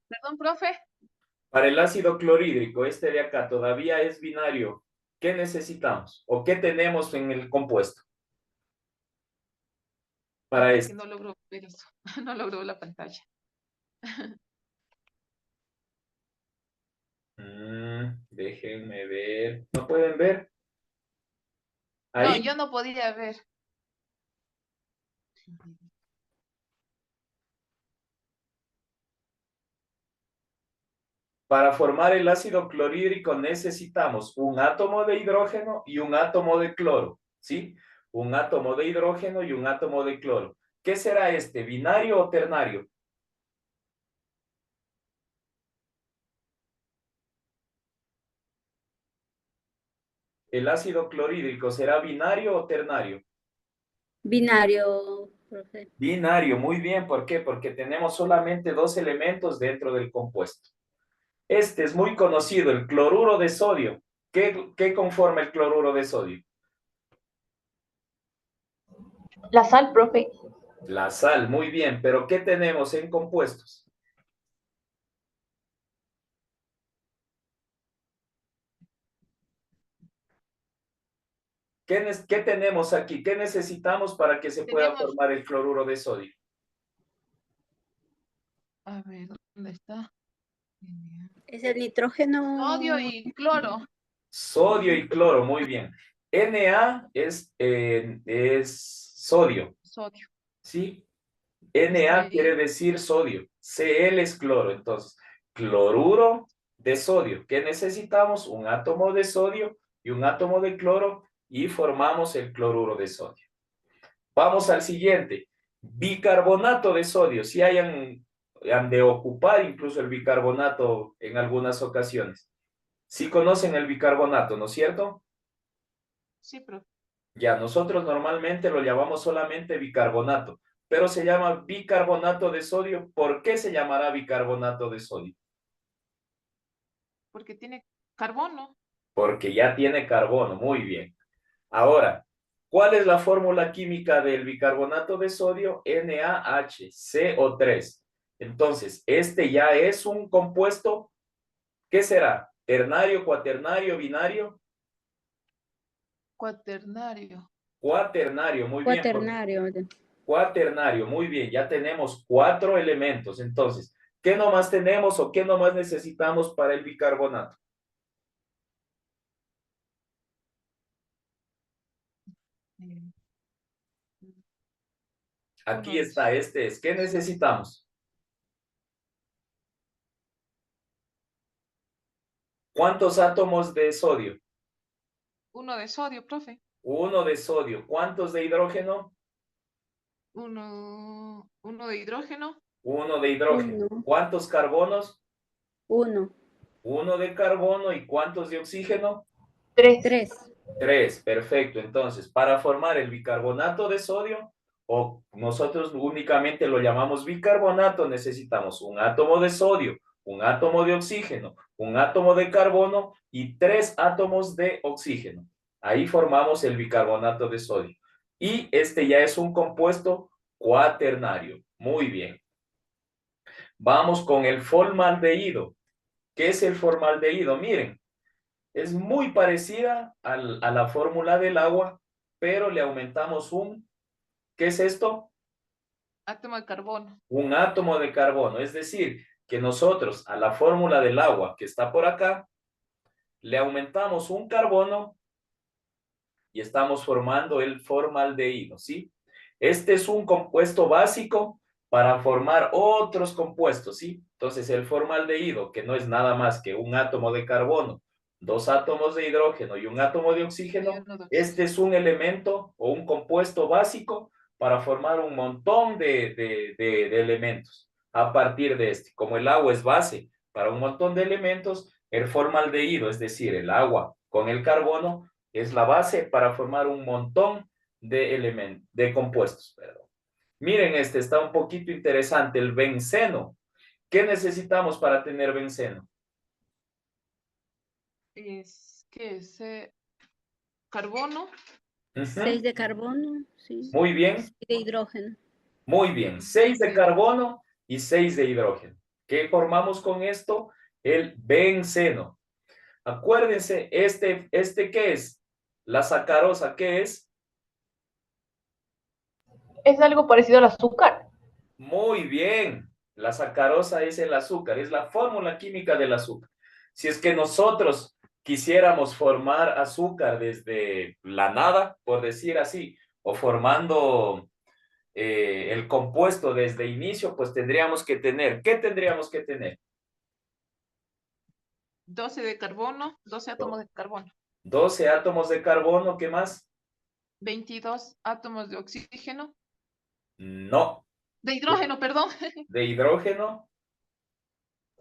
Perdón, profe. Para el ácido clorhídrico, este de acá todavía es binario. ¿Qué necesitamos? ¿O qué tenemos en el compuesto? Para Es que esto. no logro ver eso. No logro ver la pantalla. Déjenme ver. ¿No pueden ver? No, Ahí. yo no podía ver. Para formar el ácido clorhídrico necesitamos un átomo de hidrógeno y un átomo de cloro, ¿sí? Un átomo de hidrógeno y un átomo de cloro. ¿Qué será este? ¿Binario o ternario? el ácido clorhídrico será binario o ternario? Binario, profe. Binario, muy bien. ¿Por qué? Porque tenemos solamente dos elementos dentro del compuesto. Este es muy conocido, el cloruro de sodio. ¿Qué conforma el cloruro de sodio? La sal, profe. La sal, muy bien. ¿Pero qué tenemos en compuestos? ¿Qué tenemos aquí? ¿Qué necesitamos para que se pueda Tenemos, formar el cloruro de sodio? a ver, ¿dónde está? Es el nitrógeno. Sodio y cloro. Sodio y cloro, muy bien. Na es sodio, Sodio. ¿sí? Na quiere Sí. decir sodio. Cl es cloro. Entonces, cloruro de sodio. ¿Qué necesitamos? Un átomo de sodio y un átomo de cloro y formamos el cloruro de sodio. Vamos al siguiente. Bicarbonato de sodio. Si han de ocupar incluso el bicarbonato en algunas ocasiones. Sí conocen el bicarbonato, ¿no es cierto? Sí, profe. Ya, nosotros normalmente lo llamamos solamente bicarbonato, pero se llama bicarbonato de sodio. ¿Por qué se llamará bicarbonato de sodio? Porque tiene carbono. Porque ya tiene carbono, muy bien. Ahora, ¿cuál es la fórmula química del bicarbonato de sodio? NaHCO3. Entonces, este ya es un compuesto, ¿qué será? ¿Ternario, cuaternario, binario? Cuaternario. Cuaternario, muy bien. Cuaternario. Cuaternario, muy bien, ya tenemos 4 elementos. Entonces, ¿qué nomás tenemos o qué nomás necesitamos para el bicarbonato? Eh, Aquí uno de, está, este es. ¿Qué necesitamos? ¿Cuántos átomos de sodio? uno de sodio, profe. 1 de sodio. ¿Cuántos de hidrógeno? Uno de hidrógeno. 1 de hidrógeno. Uno. ¿Cuántos carbonos? Uno. 1 de carbono. ¿Y cuántos de oxígeno? 3. 3. 3, perfecto. Entonces, para formar el bicarbonato de sodio, o nosotros únicamente lo llamamos bicarbonato, necesitamos un átomo de sodio, un átomo de oxígeno, un átomo de carbono y 3 átomos de oxígeno. Ahí formamos el bicarbonato de sodio. Y este ya es un compuesto cuaternario. Muy bien. Vamos con el formaldehído. ¿Qué es el formaldehído? Miren, es muy parecida a la fórmula del agua, pero le aumentamos ¿qué es esto? Átomo de carbono. Un átomo de carbono. Es decir, que nosotros a la fórmula del agua que está por acá, le aumentamos un carbono y estamos formando el formaldehído, ¿sí? Este es un compuesto básico para formar otros compuestos, ¿sí? Entonces el formaldehído, que no es nada más que un átomo de carbono, 2 átomos de hidrógeno y un átomo de Y oxígeno, uno de este oxígeno. es un elemento o un compuesto básico para formar un montón de elementos a partir de este. Como el agua es base para un montón de elementos, el formaldehído, es decir, el agua con el carbono, es la base para formar un montón de elementos, de compuestos, perdón. Miren, este está un poquito interesante, el benceno. ¿Qué necesitamos para tener benceno? ¿Qué es? Carbono. 6 de carbono, sí. Muy bien, Y de hidrógeno. muy bien. 6 de carbono y 6 de hidrógeno. ¿Qué formamos con esto? El benceno. Acuérdense, ¿qué es? La sacarosa, ¿qué es? Es algo parecido al azúcar. Muy bien. La sacarosa es el azúcar, es la fórmula química del azúcar. Si es que nosotros quisiéramos formar azúcar desde la nada, por decir así, o formando el compuesto desde inicio, pues tendríamos que tener, ¿qué tendríamos que tener? 12 de carbono, 12 átomos de carbono. 12 átomos de carbono, ¿qué más? 22 átomos de oxígeno. No. De hidrógeno, perdón. De hidrógeno,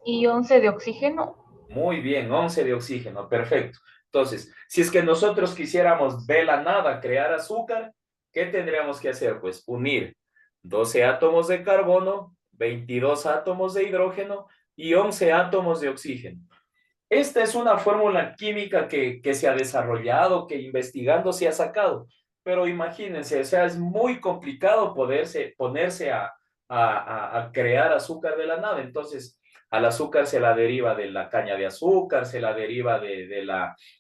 Y 11 de oxígeno. muy bien, 11 de oxígeno, perfecto. Entonces, si es que nosotros quisiéramos de la nada crear azúcar, ¿qué tendríamos que hacer? Pues unir 12 átomos de carbono, 22 átomos de hidrógeno y 11 átomos de oxígeno. Esta es una fórmula química que se ha desarrollado, que investigando se ha sacado, pero imagínense, o sea, es muy complicado ponerse a crear azúcar de la nada. Entonces, al azúcar se la deriva de la caña de azúcar, se la deriva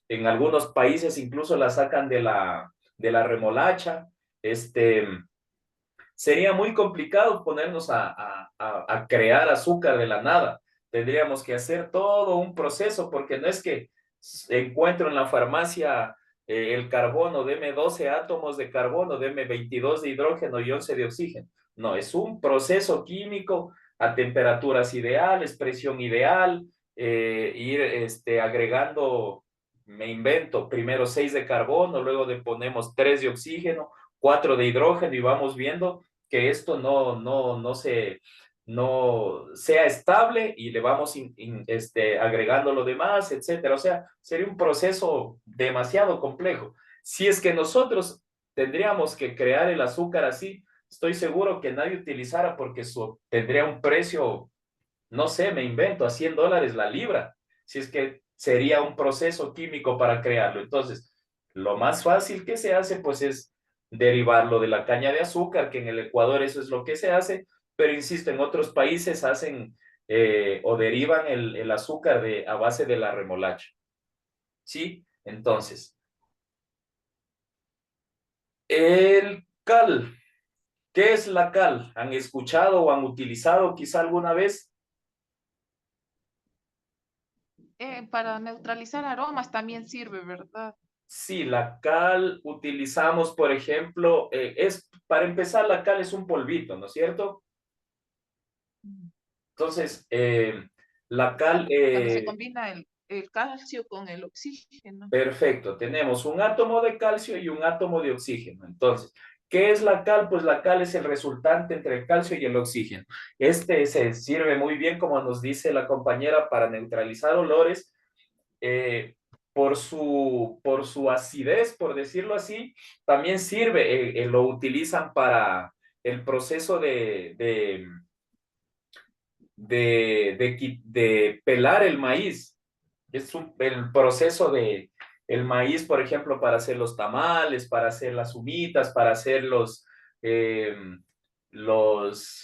en algunos países incluso la sacan de la remolacha. Este, sería muy complicado ponernos a crear azúcar de la nada. Tendríamos que hacer todo un proceso, porque no es que encuentro en la farmacia el carbono, deme 12 átomos de carbono, deme 22 de hidrógeno y 11 de oxígeno. No, es un proceso químico a temperaturas ideales, presión ideal, ir agregando, me invento, primero 6 de carbono, luego le ponemos 3 de oxígeno, 4 de hidrógeno y vamos viendo que esto no sea estable y le vamos agregando lo demás, etcétera. O sea, sería un proceso demasiado complejo. Si es que nosotros tendríamos que crear el azúcar así, estoy seguro que nadie utilizara porque tendría un precio, no sé, me invento, a $100 la libra, si es que sería un proceso químico para crearlo. Entonces, lo más fácil que se hace, pues es derivarlo de la caña de azúcar, que en el Ecuador eso es lo que se hace, pero insisto, en otros países hacen o derivan el azúcar a base de la remolacha. ¿Sí? Entonces, el cal. ¿Qué es la cal? ¿Han escuchado o han utilizado quizá alguna vez? Para neutralizar aromas también sirve, ¿verdad? Sí, la cal utilizamos, por ejemplo, para empezar, la cal es un polvito, ¿no es cierto? Entonces, la cal, Cuando se combina el calcio con el oxígeno. perfecto, tenemos un átomo de calcio y un átomo de oxígeno. Entonces, ¿qué es la cal? Pues la cal es el resultante entre el calcio y el oxígeno. Este se sirve muy bien, como nos dice la compañera, para neutralizar olores. eh, por su acidez, por decirlo así, también sirve, lo utilizan para el proceso de pelar el maíz. Es el proceso de el maíz, por ejemplo, para hacer los tamales, para hacer las humitas, para hacer eh,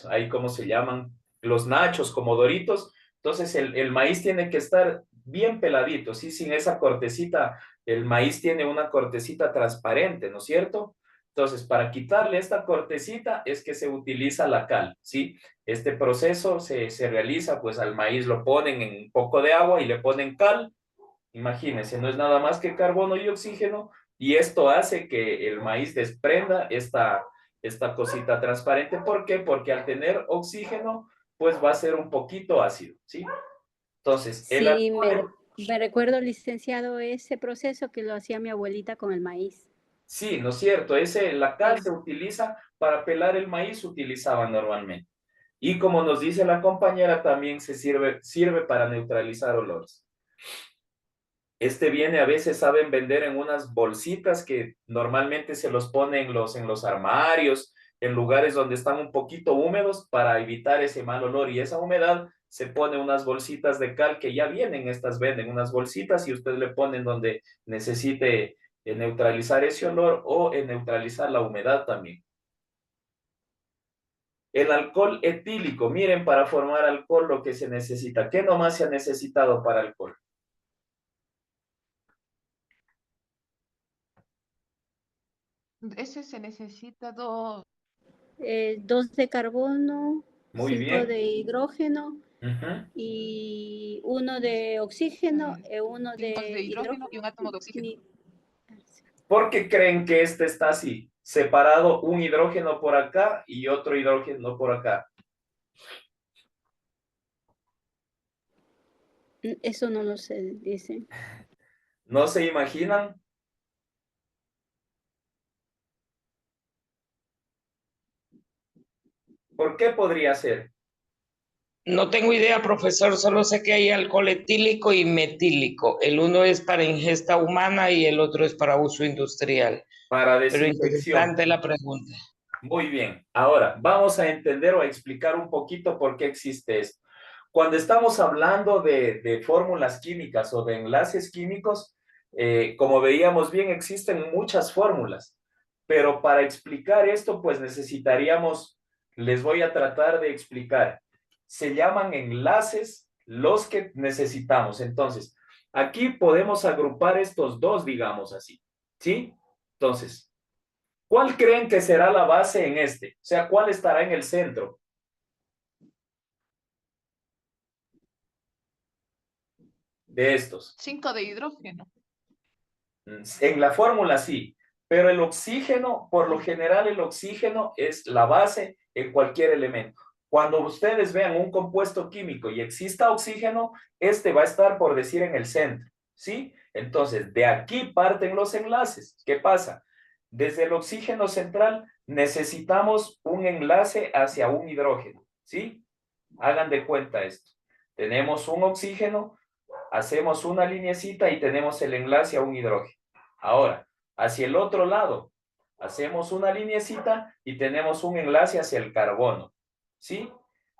ahí cómo se llaman, los nachos como Doritos. Entonces el maíz tiene que estar bien peladito, ¿sí? Sin esa cortecita, el maíz tiene una cortecita transparente, ¿no es cierto? Entonces, para quitarle esta cortecita es que se utiliza la cal, ¿sí? Este proceso se realiza, pues al maíz lo ponen en un poco de agua y le ponen cal. Imagínense, no es nada más que carbono y oxígeno, y esto hace que el maíz desprenda esta cosita transparente. ¿Por qué? Porque al tener oxígeno, pues va a ser un poquito ácido, ¿sí? Entonces, el Sí, alcohol, me recuerdo, licenciado, ese proceso que lo hacía mi abuelita con el maíz. sí, ¿no es cierto? La cal Sí. se utiliza para pelar el maíz, se utilizaba normalmente. Y como nos dice la compañera, también sirve para neutralizar olores. A veces saben vender en unas bolsitas que normalmente se los ponen en los armarios, en lugares donde están un poquito húmedos para evitar ese mal olor y esa humedad. Se pone unas bolsitas de cal que ya vienen, estas venden unas bolsitas y usted le ponen donde necesite neutralizar ese olor o neutralizar la humedad también. El alcohol etílico, miren, para formar alcohol lo que se necesita. ¿Qué nomás se ha necesitado para alcohol? Ese se necesita dos. 2 de carbono, Muy 5 bien. de hidrógeno Ujú. y 1 de oxígeno y 1 Dos de de hidrógeno y un hidrógeno. átomo de oxígeno. ¿Por qué creen que este está así? Separado un hidrógeno por acá y otro hidrógeno por acá. Eso no lo sé, dice. ¿No se imaginan? ¿Por qué podría ser? No tengo idea, profesor, solo sé que hay alcohol etílico y metílico. El uno es para ingesta humana y el otro es para uso industrial. Para Pero desinfección. interesante la pregunta. Muy bien. Ahora, vamos a entender o a explicar un poquito por qué existe esto. Cuando estamos hablando de fórmulas químicas o de enlaces químicos, como veíamos bien, existen muchas fórmulas. Pero para explicar esto, pues necesitaríamos, les voy a tratar de explicar. Se llaman enlaces los que necesitamos. Entonces, aquí podemos agrupar estos dos, digamos así. ¿Sí? Entonces, ¿cuál creen que será la base en este? O sea, ¿cuál estará en el centro de estos? 5 de hidrógeno. En la fórmula sí, pero el oxígeno, por lo general el oxígeno es la base en cualquier elemento. Cuando ustedes vean un compuesto químico y exista oxígeno, este va a estar, por decir, en el centro, ¿sí? Entonces, de aquí parten los enlaces. ¿Qué pasa? Desde el oxígeno central necesitamos un enlace hacia un hidrógeno, ¿sí? Hagan de cuenta esto. Tenemos un oxígeno, hacemos una lineecita y tenemos el enlace a un hidrógeno. Ahora, hacia el otro lado, hacemos una lineecita y tenemos un enlace hacia el carbono, ¿sí?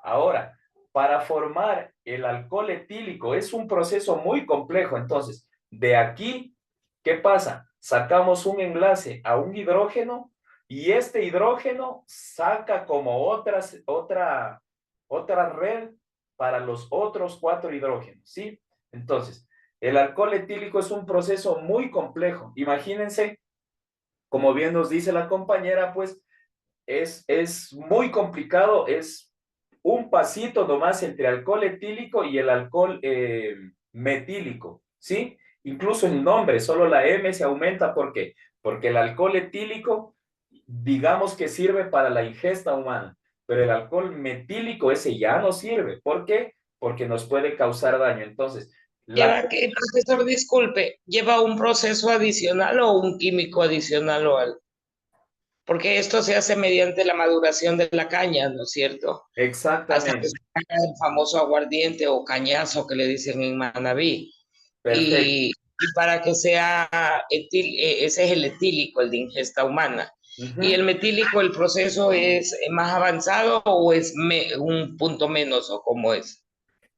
Ahora, para formar el alcohol etílico es un proceso muy complejo. Entonces, de aquí, ¿qué pasa? Sacamos un enlace a un hidrógeno y este hidrógeno saca como otra red para los otros 4 hidrógenos, ¿sí? Entonces, el alcohol etílico es un proceso muy complejo. Imagínense, como bien nos dice la compañera, pues es muy complicado, es un pasito nomás entre alcohol etílico y el alcohol metílico, ¿sí? Incluso el nombre, solo la M se aumenta, ¿por qué? Porque el alcohol etílico, digamos que sirve para la ingesta humana, pero el alcohol metílico ese ya no sirve. ¿Por qué? Porque nos puede causar daño. Entonces, ¿Lleva qué, profesor? Disculpe, ¿lleva un proceso adicional o un químico adicional o algo? Porque esto se hace mediante la maduración de la caña, ¿no es cierto? Hasta que exactamente, se haga el famoso aguardiente o cañazo que le dicen en Manabí. perfecto. Y para que sea ese es el etílico, el de ingesta humana. ¿Y el Ujú. metílico, el proceso es más avanzado o es un punto menos o cómo es?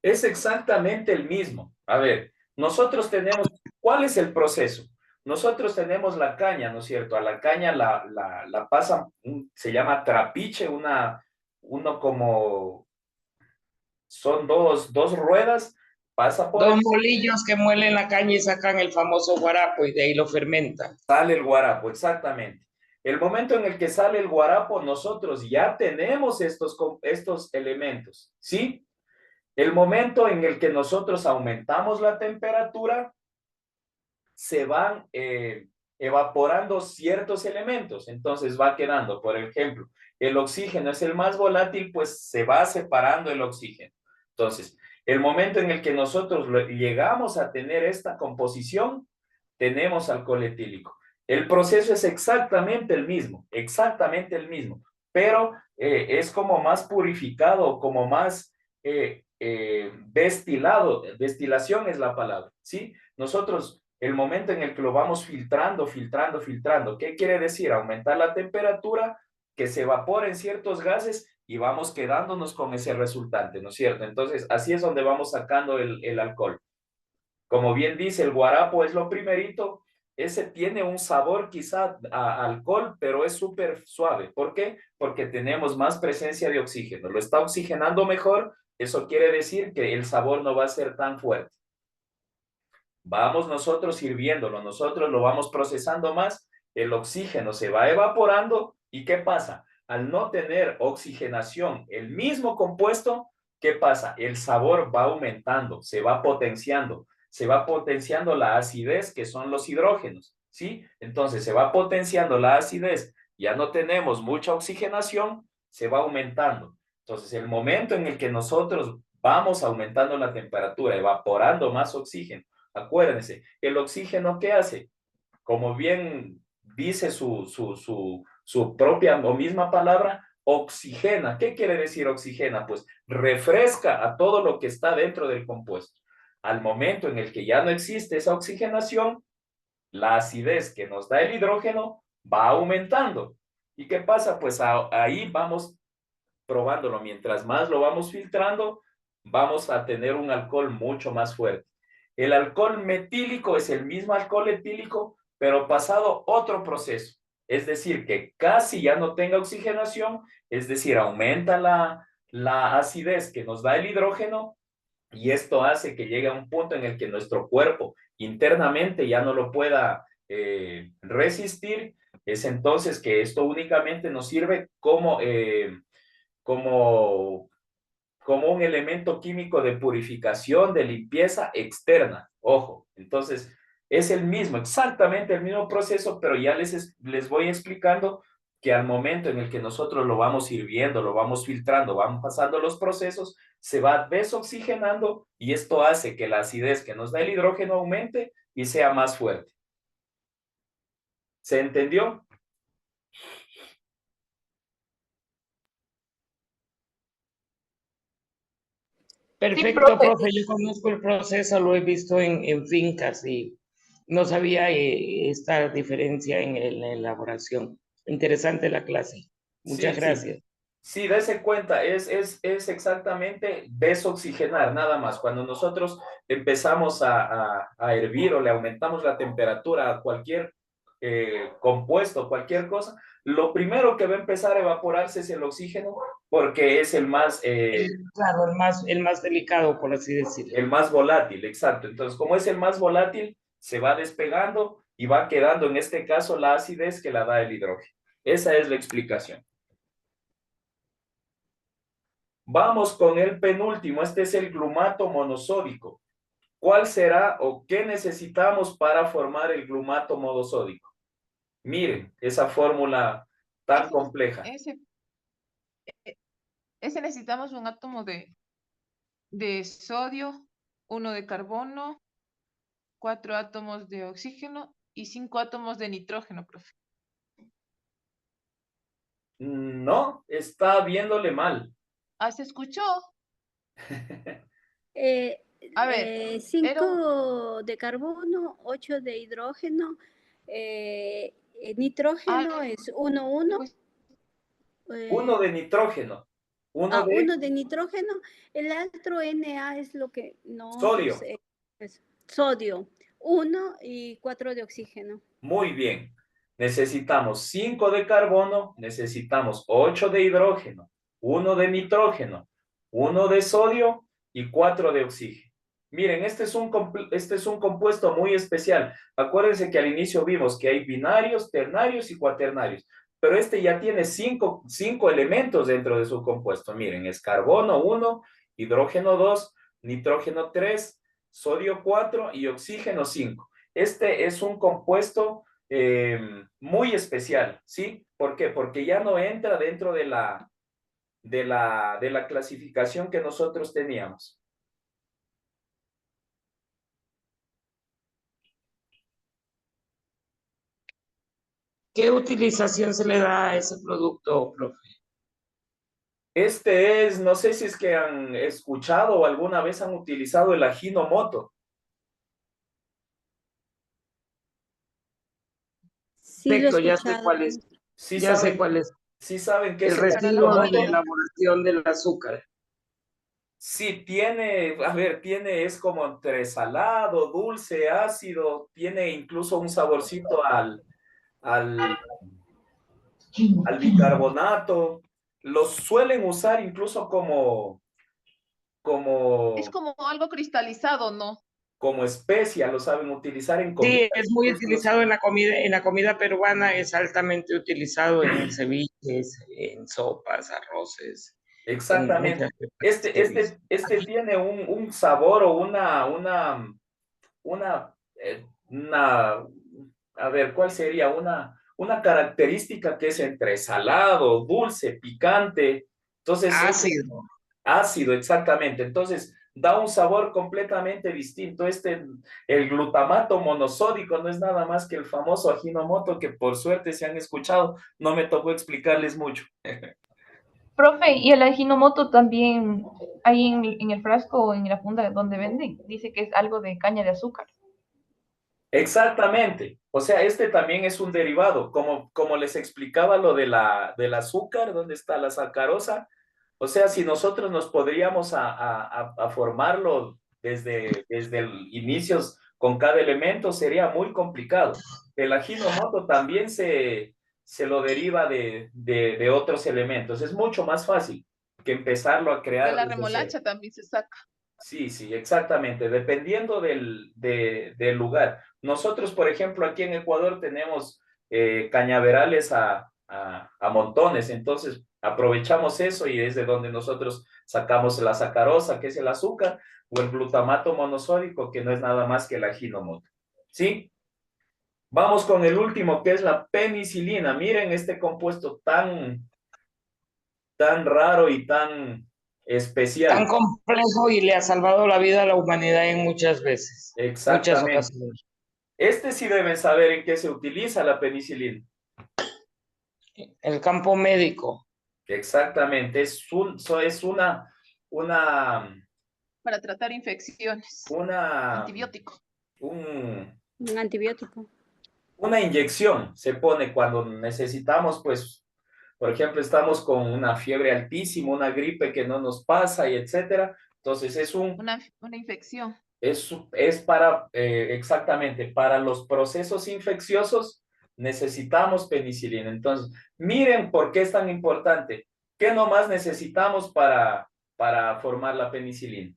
Es exactamente el mismo. A ver, nosotros tenemos, ¿cuál es el proceso? Nosotros tenemos la caña, ¿no es cierto? A la caña la pasan, se llama trapiche, uno como, son dos ruedas, pasa por Dos el, molillos que muelen la caña y sacan el famoso guarapo y de ahí lo fermentan. sale el guarapo, exactamente. El momento en el que sale el guarapo, nosotros ya tenemos estos elementos, ¿sí? El momento en el que nosotros aumentamos la temperatura, se van evaporando ciertos elementos. Entonces va quedando, por ejemplo, el oxígeno es el más volátil, pues se va separando el oxígeno. Entonces, el momento en el que nosotros llegamos a tener esta composición, tenemos alcohol etílico. El proceso es exactamente el mismo, pero es como más purificado, como más destilado, destilación es la palabra, ¿sí? Nosotros, el momento en el que lo vamos filtrando, ¿qué quiere decir? Aumentar la temperatura, que se evaporen ciertos gases y vamos quedándonos con ese resultante, ¿no es cierto? Entonces, así es donde vamos sacando el alcohol. Como bien dice, el guarapo es lo primerito. Ese tiene un sabor quizá a alcohol, pero es súper suave. ¿Por qué? Porque tenemos más presencia de oxígeno. Lo está oxigenando mejor. Eso quiere decir que el sabor no va a ser tan fuerte. Vamos nosotros sirviéndolo, nosotros lo vamos procesando más, el oxígeno se va evaporando y ¿qué pasa? Al no tener oxigenación, el mismo compuesto, ¿qué pasa? El sabor va aumentando, se va potenciando la acidez que son los hidrógenos, ¿sí? Entonces se va potenciando la acidez, ya no tenemos mucha oxigenación, se va aumentando. Entonces el momento en el que nosotros vamos aumentando la temperatura, evaporando más oxígeno, acuérdense, el oxígeno, ¿qué hace? Como bien dice su propia o misma palabra, oxigena. ¿Qué quiere decir oxigena? Pues refresca a todo lo que está dentro del compuesto. Al momento en el que ya no existe esa oxigenación, la acidez que nos da el hidrógeno va aumentando. ¿Y qué pasa? Pues ahí vamos probándolo. Mientras más lo vamos filtrando, vamos a tener un alcohol mucho más fuerte. El alcohol metílico es el mismo alcohol etílico, pero pasado otro proceso. Es decir, que casi ya no tenga oxigenación, es decir, aumenta la acidez que nos da el hidrógeno, y esto hace que llegue a un punto en el que nuestro cuerpo internamente ya no lo pueda resistir. Es entonces que esto únicamente nos sirve como un elemento químico de purificación, de limpieza externa. Ojo, entonces es el mismo, exactamente el mismo proceso, pero ya les voy explicando que al momento en el que nosotros lo vamos hirviendo, lo vamos filtrando, vamos pasando los procesos, se va desoxigenando y esto hace que la acidez que nos da el hidrógeno aumente y sea más fuerte. ¿Se entendió? Perfecto, profe. Yo conozco el proceso, lo he visto en fincas y no sabía esta diferencia en la elaboración. Interesante la clase. Muchas gracias. Sí, dése cuenta, es exactamente desoxigenar, nada más. Cuando nosotros empezamos a hervir o le aumentamos la temperatura a cualquier compuesto, cualquier cosa, lo primero que va a empezar a evaporarse es el oxígeno, porque es el más... claro, el más delicado, por así decirlo. El más volátil, exacto. Entonces, como es el más volátil, se va despegando y va quedando, en este caso, la acidez que la da el hidrógeno. Esa es la explicación. Vamos con el penúltimo, este es el glumato monosódico. ¿Cuál será o qué necesitamos para formar el glumato monosódico? Miren, esa fórmula tan compleja. Ese necesitamos un átomo de sodio, 1 de carbono, 4 átomos de oxígeno y 5 átomos de nitrógeno, profe. No, está viéndole mal. ¿Se escuchó? A ver, 5 de carbono, 8 de hidrógeno, nitrógeno es 1, 1. 1 de nitrógeno. 1 de nitrógeno. El otro Na es lo que no... Sodio. Sodio. 1 y 4 de oxígeno. Muy bien. Necesitamos 5 de carbono, necesitamos 8 de hidrógeno, 1 de nitrógeno, 1 de sodio y 4 de oxígeno. Miren, este es un compuesto muy especial. Acuérdense que al inicio vimos que hay binarios, ternarios y cuaternarios, pero este ya tiene 5 elementos dentro de su compuesto. Miren, es carbono 1, hidrógeno 2, nitrógeno 3, sodio 4 y oxígeno 5. Este es un compuesto muy especial, ¿sí? ¿Por qué? Porque ya no entra dentro de la clasificación que nosotros teníamos. ¿Qué utilización se le da a ese producto, profe? Este es, no sé si es que han escuchado o alguna vez han utilizado el Ajinomoto. Perfecto, ya sé cuál es. Sí, ya sé cuál es. Sí saben que el residuo de la elaboración del azúcar. Sí, es como entre salado, dulce, ácido, tiene incluso un saborcito al bicarbonato. Los suelen usar incluso como... Es como algo cristalizado, ¿no? Como especia, lo saben utilizar en comida. Sí, es muy utilizado en la comida peruana, es altamente utilizado en ceviches, en sopas, arroces. Exactamente. Este tiene un sabor o a ver, ¿cuál sería? Una característica que es entre salado, dulce, picante. Entonces, ácido, exactamente. Entonces, da un sabor completamente distinto. El glutamato monosódico no es nada más que el famoso Ajinomoto que por suerte se han escuchado. No me tocó explicarles mucho. Profe, y el Ajinomoto también, ahí en el frasco o en la funda donde venden, dice que es algo de caña de azúcar. Exactamente. O sea, este también es un derivado. Como les explicaba lo de del azúcar, ¿dónde está la sacarosa? O sea, si nosotros nos podríamos a formarlo desde el inicios con cada elemento, sería muy complicado. El Ajinomoto también se lo deriva de otros elementos. Es mucho más fácil que empezarlo a De crear la desde cero. remolacha también se saca. Sí, sí, exactamente, dependiendo del lugar. Nosotros, por ejemplo, aquí en Ecuador tenemos cañaverales a montones, entonces aprovechamos eso y es de donde nosotros sacamos la sacarosa, que es el azúcar, o el glutamato monosódico, que no es nada más que el ajinomoto. ¿Sí? Vamos con el último, que es la penicilina. Miren este compuesto tan raro y tan especial. Tan complejo y le ha salvado la vida a la humanidad en muchas veces. Muchas Exactamente. ocasiones. Este sí deben saber en qué se utiliza la penicilina. El campo médico. Exactamente, es Para tratar infecciones. Antibiótico. Un antibiótico. Una inyección se pone cuando necesitamos, pues, por ejemplo, estamos con una fiebre altísima, una gripe que no nos pasa y etcétera. Entonces es una infección. Es para, exactamente, para los procesos infecciosos necesitamos penicilina. Entonces, miren por qué es tan importante. ¿Qué nomás necesitamos para formar la penicilina?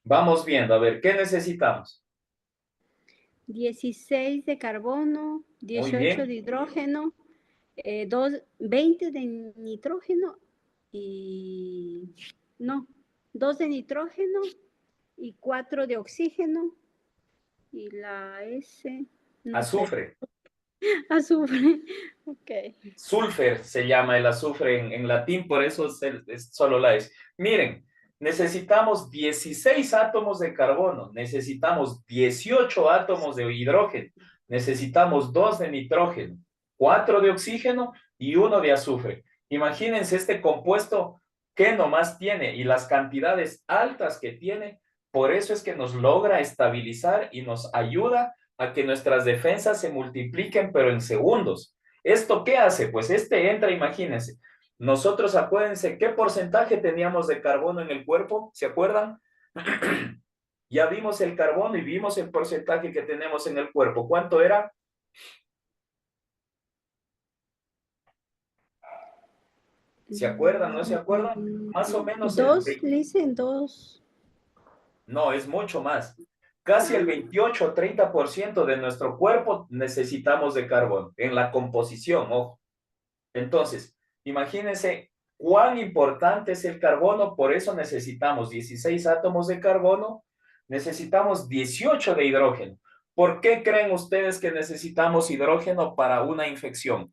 Vamos viendo, a ver, ¿qué necesitamos? 16 de carbono, Muy 18 bien. de hidrógeno, 20 de nitrógeno y... No, 2 de nitrógeno y 4 de oxígeno y la S... No Azufre. sé. Azufre, ok. Sulfur se llama el azufre en latín, por eso es solo la S. Miren, necesitamos 16 átomos de carbono, necesitamos 18 átomos de hidrógeno, necesitamos 2 de nitrógeno, 4 de oxígeno y 1 de azufre. Imagínense este compuesto que nomás tiene y las cantidades altas que tiene, por eso es que nos logra estabilizar y nos ayuda a que nuestras defensas se multipliquen, pero en segundos. ¿Esto qué hace? Pues entra, imagínense. Nosotros, acuérdense, ¿qué porcentaje teníamos de carbono en el cuerpo? ¿Se acuerdan? Ya vimos el carbono y vimos el porcentaje que tenemos en el cuerpo. ¿Cuánto era? ¿Se acuerdan? ¿No se acuerdan? Más o menos el 2, dicen 2. No, es mucho más. Casi el 28 o 30% de nuestro cuerpo necesitamos de carbono en la composición, ojo. Entonces, imagínense cuán importante es el carbono, por eso necesitamos 16 átomos de carbono, necesitamos 18 de hidrógeno. ¿Por qué creen ustedes que necesitamos hidrógeno para una infección?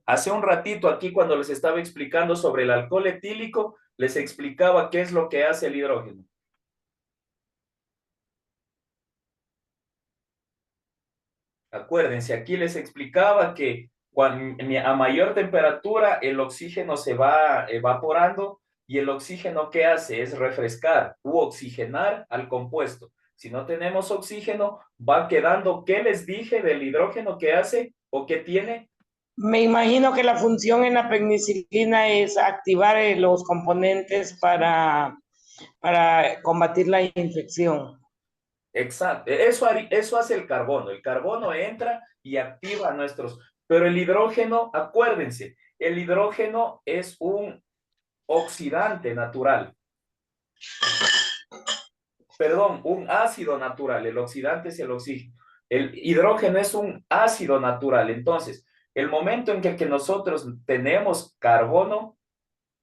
Hace un ratito aquí cuando les estaba explicando sobre el alcohol etílico, les explicaba qué es lo que hace el hidrógeno. Acuérdense, aquí les explicaba que a mayor temperatura el oxígeno se va evaporando y el oxígeno ¿qué hace? Es refrescar u oxigenar al compuesto. Si no tenemos oxígeno, va quedando, ¿qué les dije del hidrógeno que hace o qué tiene? Me imagino que la función en la penicilina es activar los componentes para combatir la infección. Exacto, eso hace el carbono. El carbono entra y activa nuestros, pero el hidrógeno, acuérdense, el hidrógeno es un oxidante natural. Perdón, un ácido natural. El oxidante es el oxígeno. El hidrógeno es un ácido natural. Entonces, el momento en que nosotros tenemos carbono,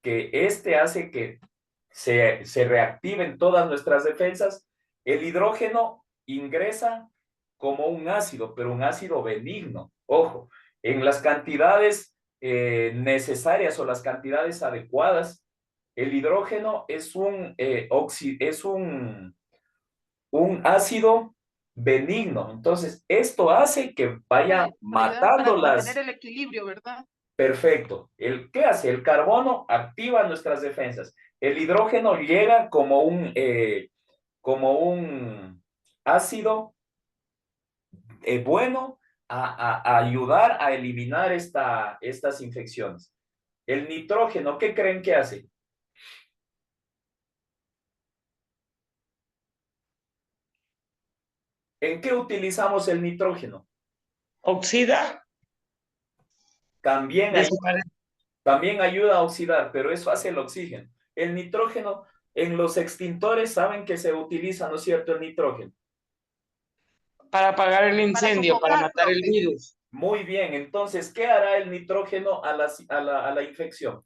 que hace que se reactiven todas nuestras defensas, el hidrógeno ingresa como un ácido, pero un ácido benigno. Ojo, en las cantidades necesarias o las cantidades adecuadas, el hidrógeno es un ácido benigno. Entonces, esto hace que vaya Para matando mantener el equilibrio, ¿verdad? Perfecto. ¿Qué hace? El carbono activa nuestras defensas. El hidrógeno llega como un ácido bueno a ayudar a eliminar estas infecciones. El nitrógeno, ¿qué creen que hace? ¿En qué utilizamos el nitrógeno? Oxida. También ayuda a oxidar, pero eso hace el oxígeno. El nitrógeno, en los extintores saben que se utiliza, ¿no es cierto?, el nitrógeno. Para apagar el incendio, para matar el virus. Muy bien, entonces, ¿qué hará el nitrógeno a la infección?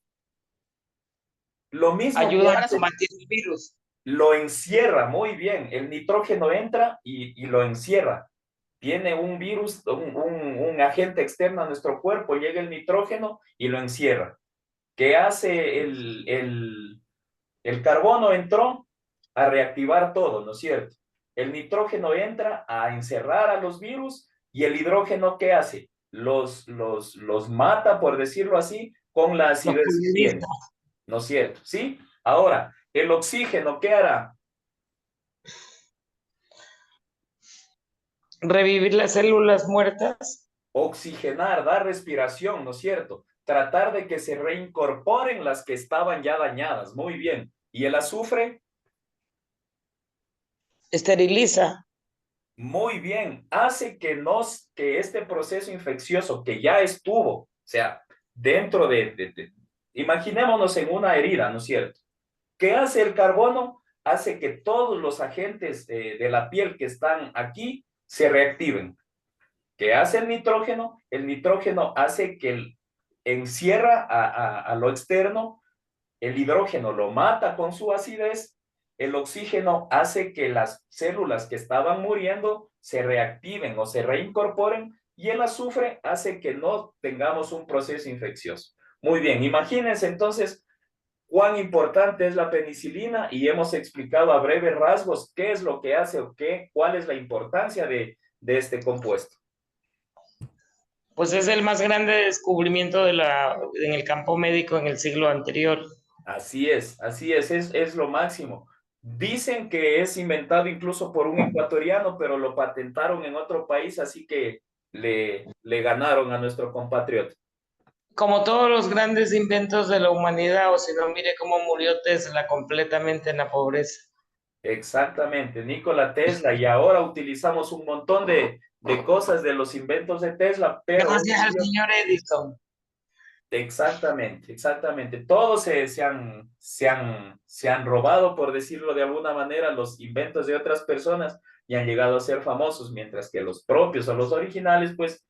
Lo mismo ayuda a combatir el virus. Lo encierra, muy bien. El nitrógeno entra y lo encierra. Tiene un virus, un agente externo a nuestro cuerpo, llega el nitrógeno y lo encierra. ¿Qué hace el carbono? Entró a reactivar todo, ¿no es cierto? El nitrógeno entra a encerrar a los virus y el hidrógeno, ¿qué hace? Los mata, por decirlo así, con la acidez que tiene, ¿no es cierto? ¿Sí? Ahora, el oxígeno, ¿qué hará? Revivir las células muertas. Oxigenar, dar respiración, ¿no es cierto? Tratar de que se reincorporen las que estaban ya dañadas. Muy bien. ¿Y el azufre? Esteriliza. Muy bien. Hace que este proceso infeccioso que ya estuvo, o sea, dentro imaginémonos en una herida, ¿no es cierto? ¿Qué hace el carbono? Hace que todos los agentes de la piel que están aquí se reactiven. ¿Qué hace el nitrógeno? El nitrógeno hace que encierra a lo externo, el hidrógeno lo mata con su acidez, el oxígeno hace que las células que estaban muriendo se reactiven o se reincorporen y el azufre hace que no tengamos un proceso infeccioso. Muy bien, imagínense entonces cuán importante es la penicilina y hemos explicado a breves rasgos qué es lo que hace o cuál es la importancia de este compuesto. Pues es el más grande descubrimiento en el campo médico en el siglo anterior. Así es, es lo máximo. Dicen que es inventado incluso por un ecuatoriano, pero lo patentaron en otro país, así que le ganaron a nuestro compatriota. Como todos los grandes inventos de la humanidad, o si no, mire cómo murió Tesla completamente en la pobreza. Exactamente, Nikola Tesla, y ahora utilizamos un montón de cosas de los inventos de Tesla, pero... Gracias al señor Edison. Exactamente. Todos se han robado, por decirlo de alguna manera, los inventos de otras personas y han llegado a ser famosos, mientras que los propios o los originales, pues,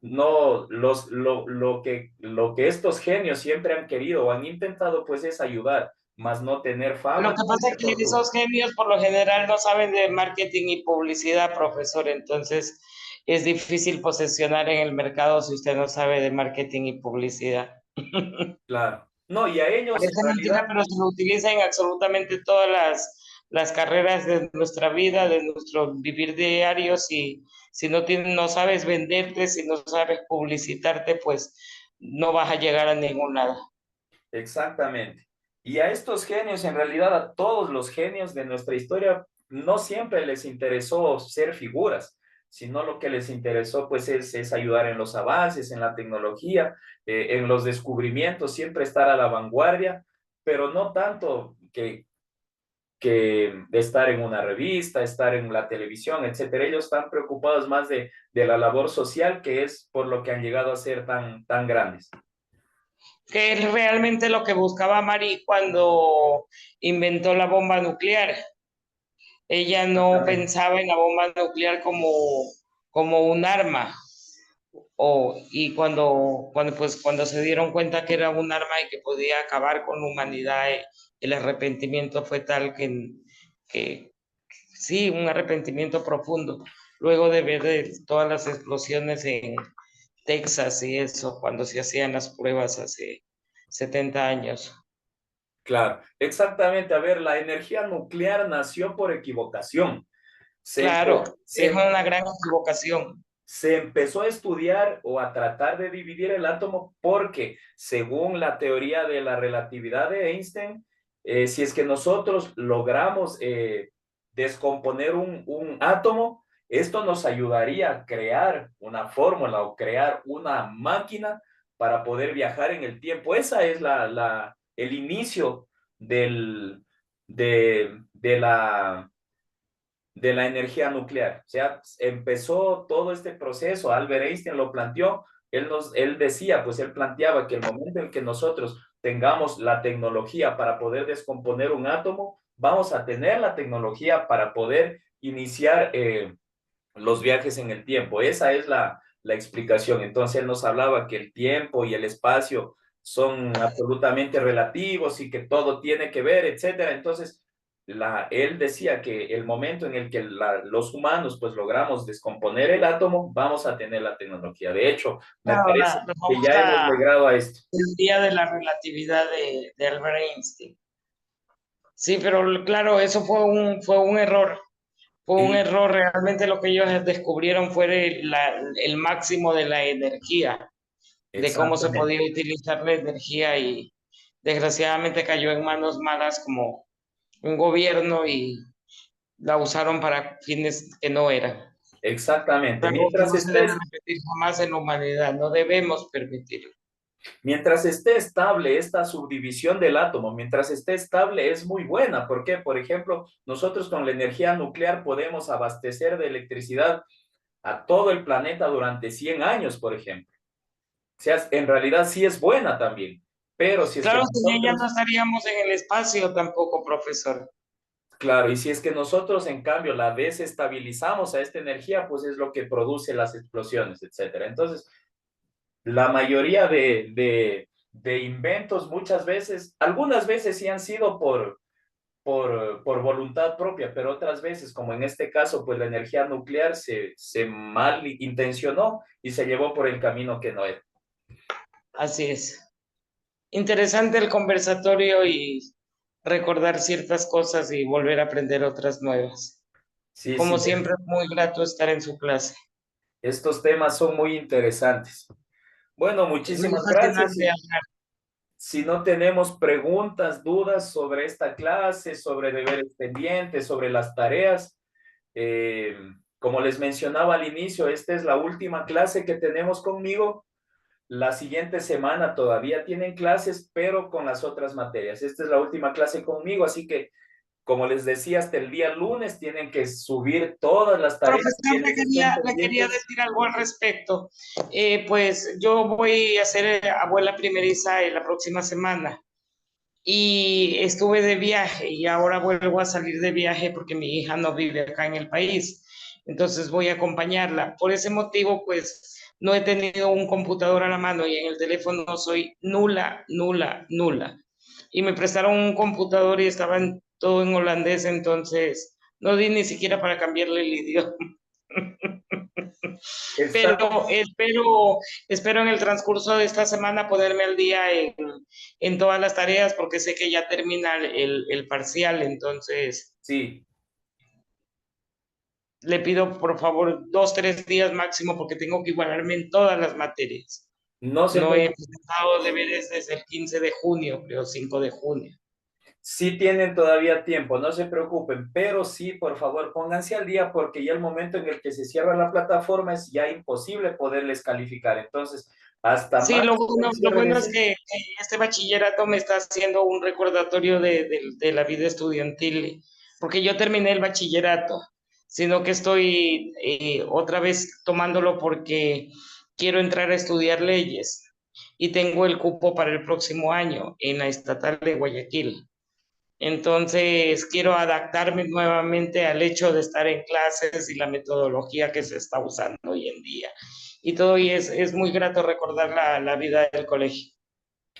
no, lo que estos genios siempre han querido o han intentado, pues, es ayudar, más no tener fama. Lo que pasa es que esos genios por lo general no saben de marketing y publicidad, profesor, entonces es difícil posicionar en el mercado si usted no sabe de marketing y publicidad. Claro. No, y a ellos... Parece mentira, pero se lo utiliza en absolutamente todas las carreras de nuestra vida, de nuestro vivir diario. Si no sabes venderte, si no sabes publicitarte, pues no vas a llegar a ningún lado. Exactamente. Y a estos genios, en realidad a todos los genios de nuestra historia, no siempre les interesó ser figuras, sino lo que les interesó pues es ayudar en los avances, en la tecnología, en los descubrimientos, siempre estar a la vanguardia, pero no tanto que estar en una revista, estar en la televisión, etcétera. Ellos están preocupados más de la labor social, que es por lo que han llegado a ser tan grandes. Que es realmente lo que buscaba Marie cuando inventó la bomba nuclear. Ella no pensaba en la bomba nuclear como un arma. Y cuando se dieron cuenta que era un arma y que podía acabar con la humanidad, el arrepentimiento fue tal que sí, un arrepentimiento profundo. Luego de ver todas las explosiones en Texas y eso, cuando se hacían las pruebas hace 70 años. Claro, exactamente. A ver, la energía nuclear nació por equivocación. Claro, es una gran equivocación. Se empezó a estudiar o a tratar de dividir el átomo porque, según la teoría de la relatividad de Einstein, si es que nosotros logramos descomponer un átomo, esto nos ayudaría a crear una fórmula o crear una máquina para poder viajar en el tiempo. Esa es el inicio de la energía nuclear. O sea, empezó todo este proceso, Albert Einstein lo planteó, él decía, pues él planteaba que el momento en que nosotros tengamos la tecnología para poder descomponer un átomo, vamos a tener la tecnología para poder iniciar los viajes en el tiempo. Esa es la explicación. Entonces él nos hablaba que el tiempo y el espacio son absolutamente relativos y que todo tiene que ver, etcétera. Entonces, él decía que el momento en el que los humanos pues logramos descomponer el átomo, vamos a tener la tecnología. De hecho, me parece que ya hemos llegado a esto. El día de la relatividad de Albert Einstein. Sí, pero claro, eso fue un error. Fue un error. Realmente lo que ellos descubrieron fue el máximo de la energía, de cómo se podía utilizar la energía, y desgraciadamente cayó en manos malas como un gobierno y la usaron para fines que no eran. Exactamente. Mientras no se debe repetir jamás en la humanidad, no debemos permitirlo. Mientras esté estable esta subdivisión del átomo, mientras esté estable es muy buena. ¿Por qué? Por ejemplo, nosotros con la energía nuclear podemos abastecer de electricidad a todo el planeta durante 100 años, por ejemplo. O sea, en realidad sí es buena también, pero si es claro, que sin ella no estaríamos en el espacio tampoco, profesor. Claro, y si es que nosotros, en cambio, la desestabilizamos a esta energía, pues es lo que produce las explosiones, etcétera. Entonces, la mayoría de inventos muchas veces, algunas veces sí han sido por voluntad propia, pero otras veces, como en este caso, pues la energía nuclear se malintencionó y se llevó por el camino que no era. Así es. Interesante el conversatorio y recordar ciertas cosas y volver a aprender otras nuevas. Sí, como sí, siempre, es muy grato estar en su clase. Estos temas son muy interesantes. Bueno, muchísimas gracias. Si no tenemos preguntas, dudas sobre esta clase, sobre deberes pendientes, sobre las tareas, como les mencionaba al inicio, esta es la última clase que tenemos conmigo. La siguiente semana todavía tienen clases, pero con las otras materias. Esta es la última clase conmigo, así que, como les decía, hasta el día lunes tienen que subir todas las tareas. Profesor, le quería decir algo al respecto. Pues yo voy a ser abuela primeriza la próxima semana y estuve de viaje y ahora vuelvo a salir de viaje porque mi hija no vive acá en el país. Entonces voy a acompañarla. Por ese motivo, pues no he tenido un computador a la mano y en el teléfono soy nula. Y me prestaron un computador y estaban todo en holandés, entonces no di ni siquiera para cambiarle el idioma. Pero espero en el transcurso de esta semana ponerme al día en todas las tareas, porque sé que ya termina el parcial, entonces sí. Le pido por favor 2-3 días máximo, porque tengo que igualarme en todas las materias. No he presentado deberes desde el 15 de junio, creo, 5 de junio. Sí tienen todavía tiempo, no se preocupen, pero sí, por favor, pónganse al día, porque ya el momento en el que se cierra la plataforma es ya imposible poderles calificar. Entonces, hasta sí, lo bueno es que este bachillerato me está haciendo un recordatorio de la vida estudiantil, porque yo terminé el bachillerato, sino que estoy otra vez tomándolo porque quiero entrar a estudiar leyes y tengo el cupo para el próximo año en la estatal de Guayaquil. Entonces, quiero adaptarme nuevamente al hecho de estar en clases y la metodología que se está usando hoy en día. Y todo, y es muy grato recordar la vida del colegio.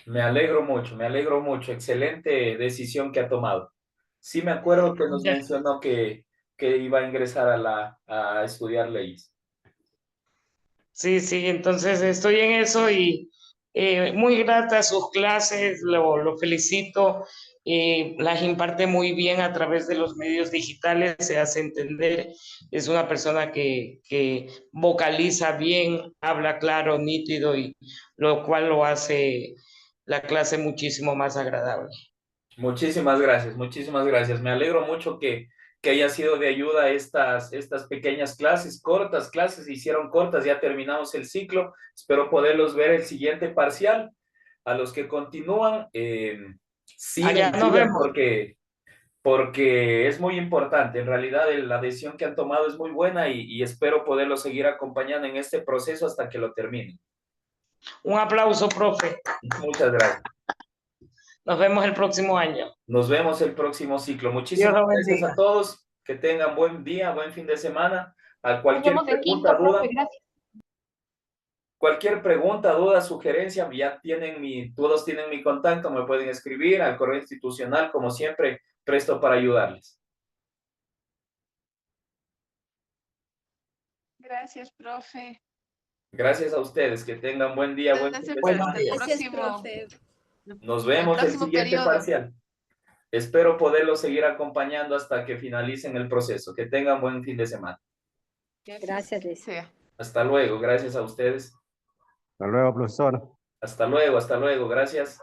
Me alegro mucho. Excelente decisión que ha tomado. Sí, me acuerdo que nos mencionó que iba a ingresar a estudiar leyes. Sí, entonces estoy en eso y muy grata a sus clases, lo felicito. las imparte muy bien a través de los medios digitales, se hace entender, es una persona que vocaliza bien, habla claro, nítido, y lo cual lo hace la clase muchísimo más agradable. Muchísimas gracias, muchísimas gracias. Me alegro mucho que haya sido de ayuda estas pequeñas clases, cortas clases, se hicieron cortas, ya terminamos el ciclo. Espero poderlos ver el siguiente parcial. A los que continúan, Allá nos vemos. porque es muy importante. En realidad, la decisión que han tomado es muy buena y espero poderlos seguir acompañando en este proceso hasta que lo terminen. Un aplauso, profe. Muchas gracias. Nos vemos el próximo año. Nos vemos el próximo ciclo. Muchísimas gracias a todos. Que tengan buen día, buen fin de semana. A cualquier pregunta, duda. Cualquier pregunta, duda, sugerencia, ya tienen todos tienen mi contacto, me pueden escribir al correo institucional, como siempre, presto para ayudarles. Gracias, profe. Gracias a ustedes, que tengan buen día, buen fin de semana. Gracias, profe. Nos vemos el siguiente parcial. Espero poderlos seguir acompañando hasta que finalicen el proceso. Que tengan buen fin de semana. Gracias, Lisa. Hasta luego, gracias a ustedes. Hasta luego, profesor. Hasta luego, gracias.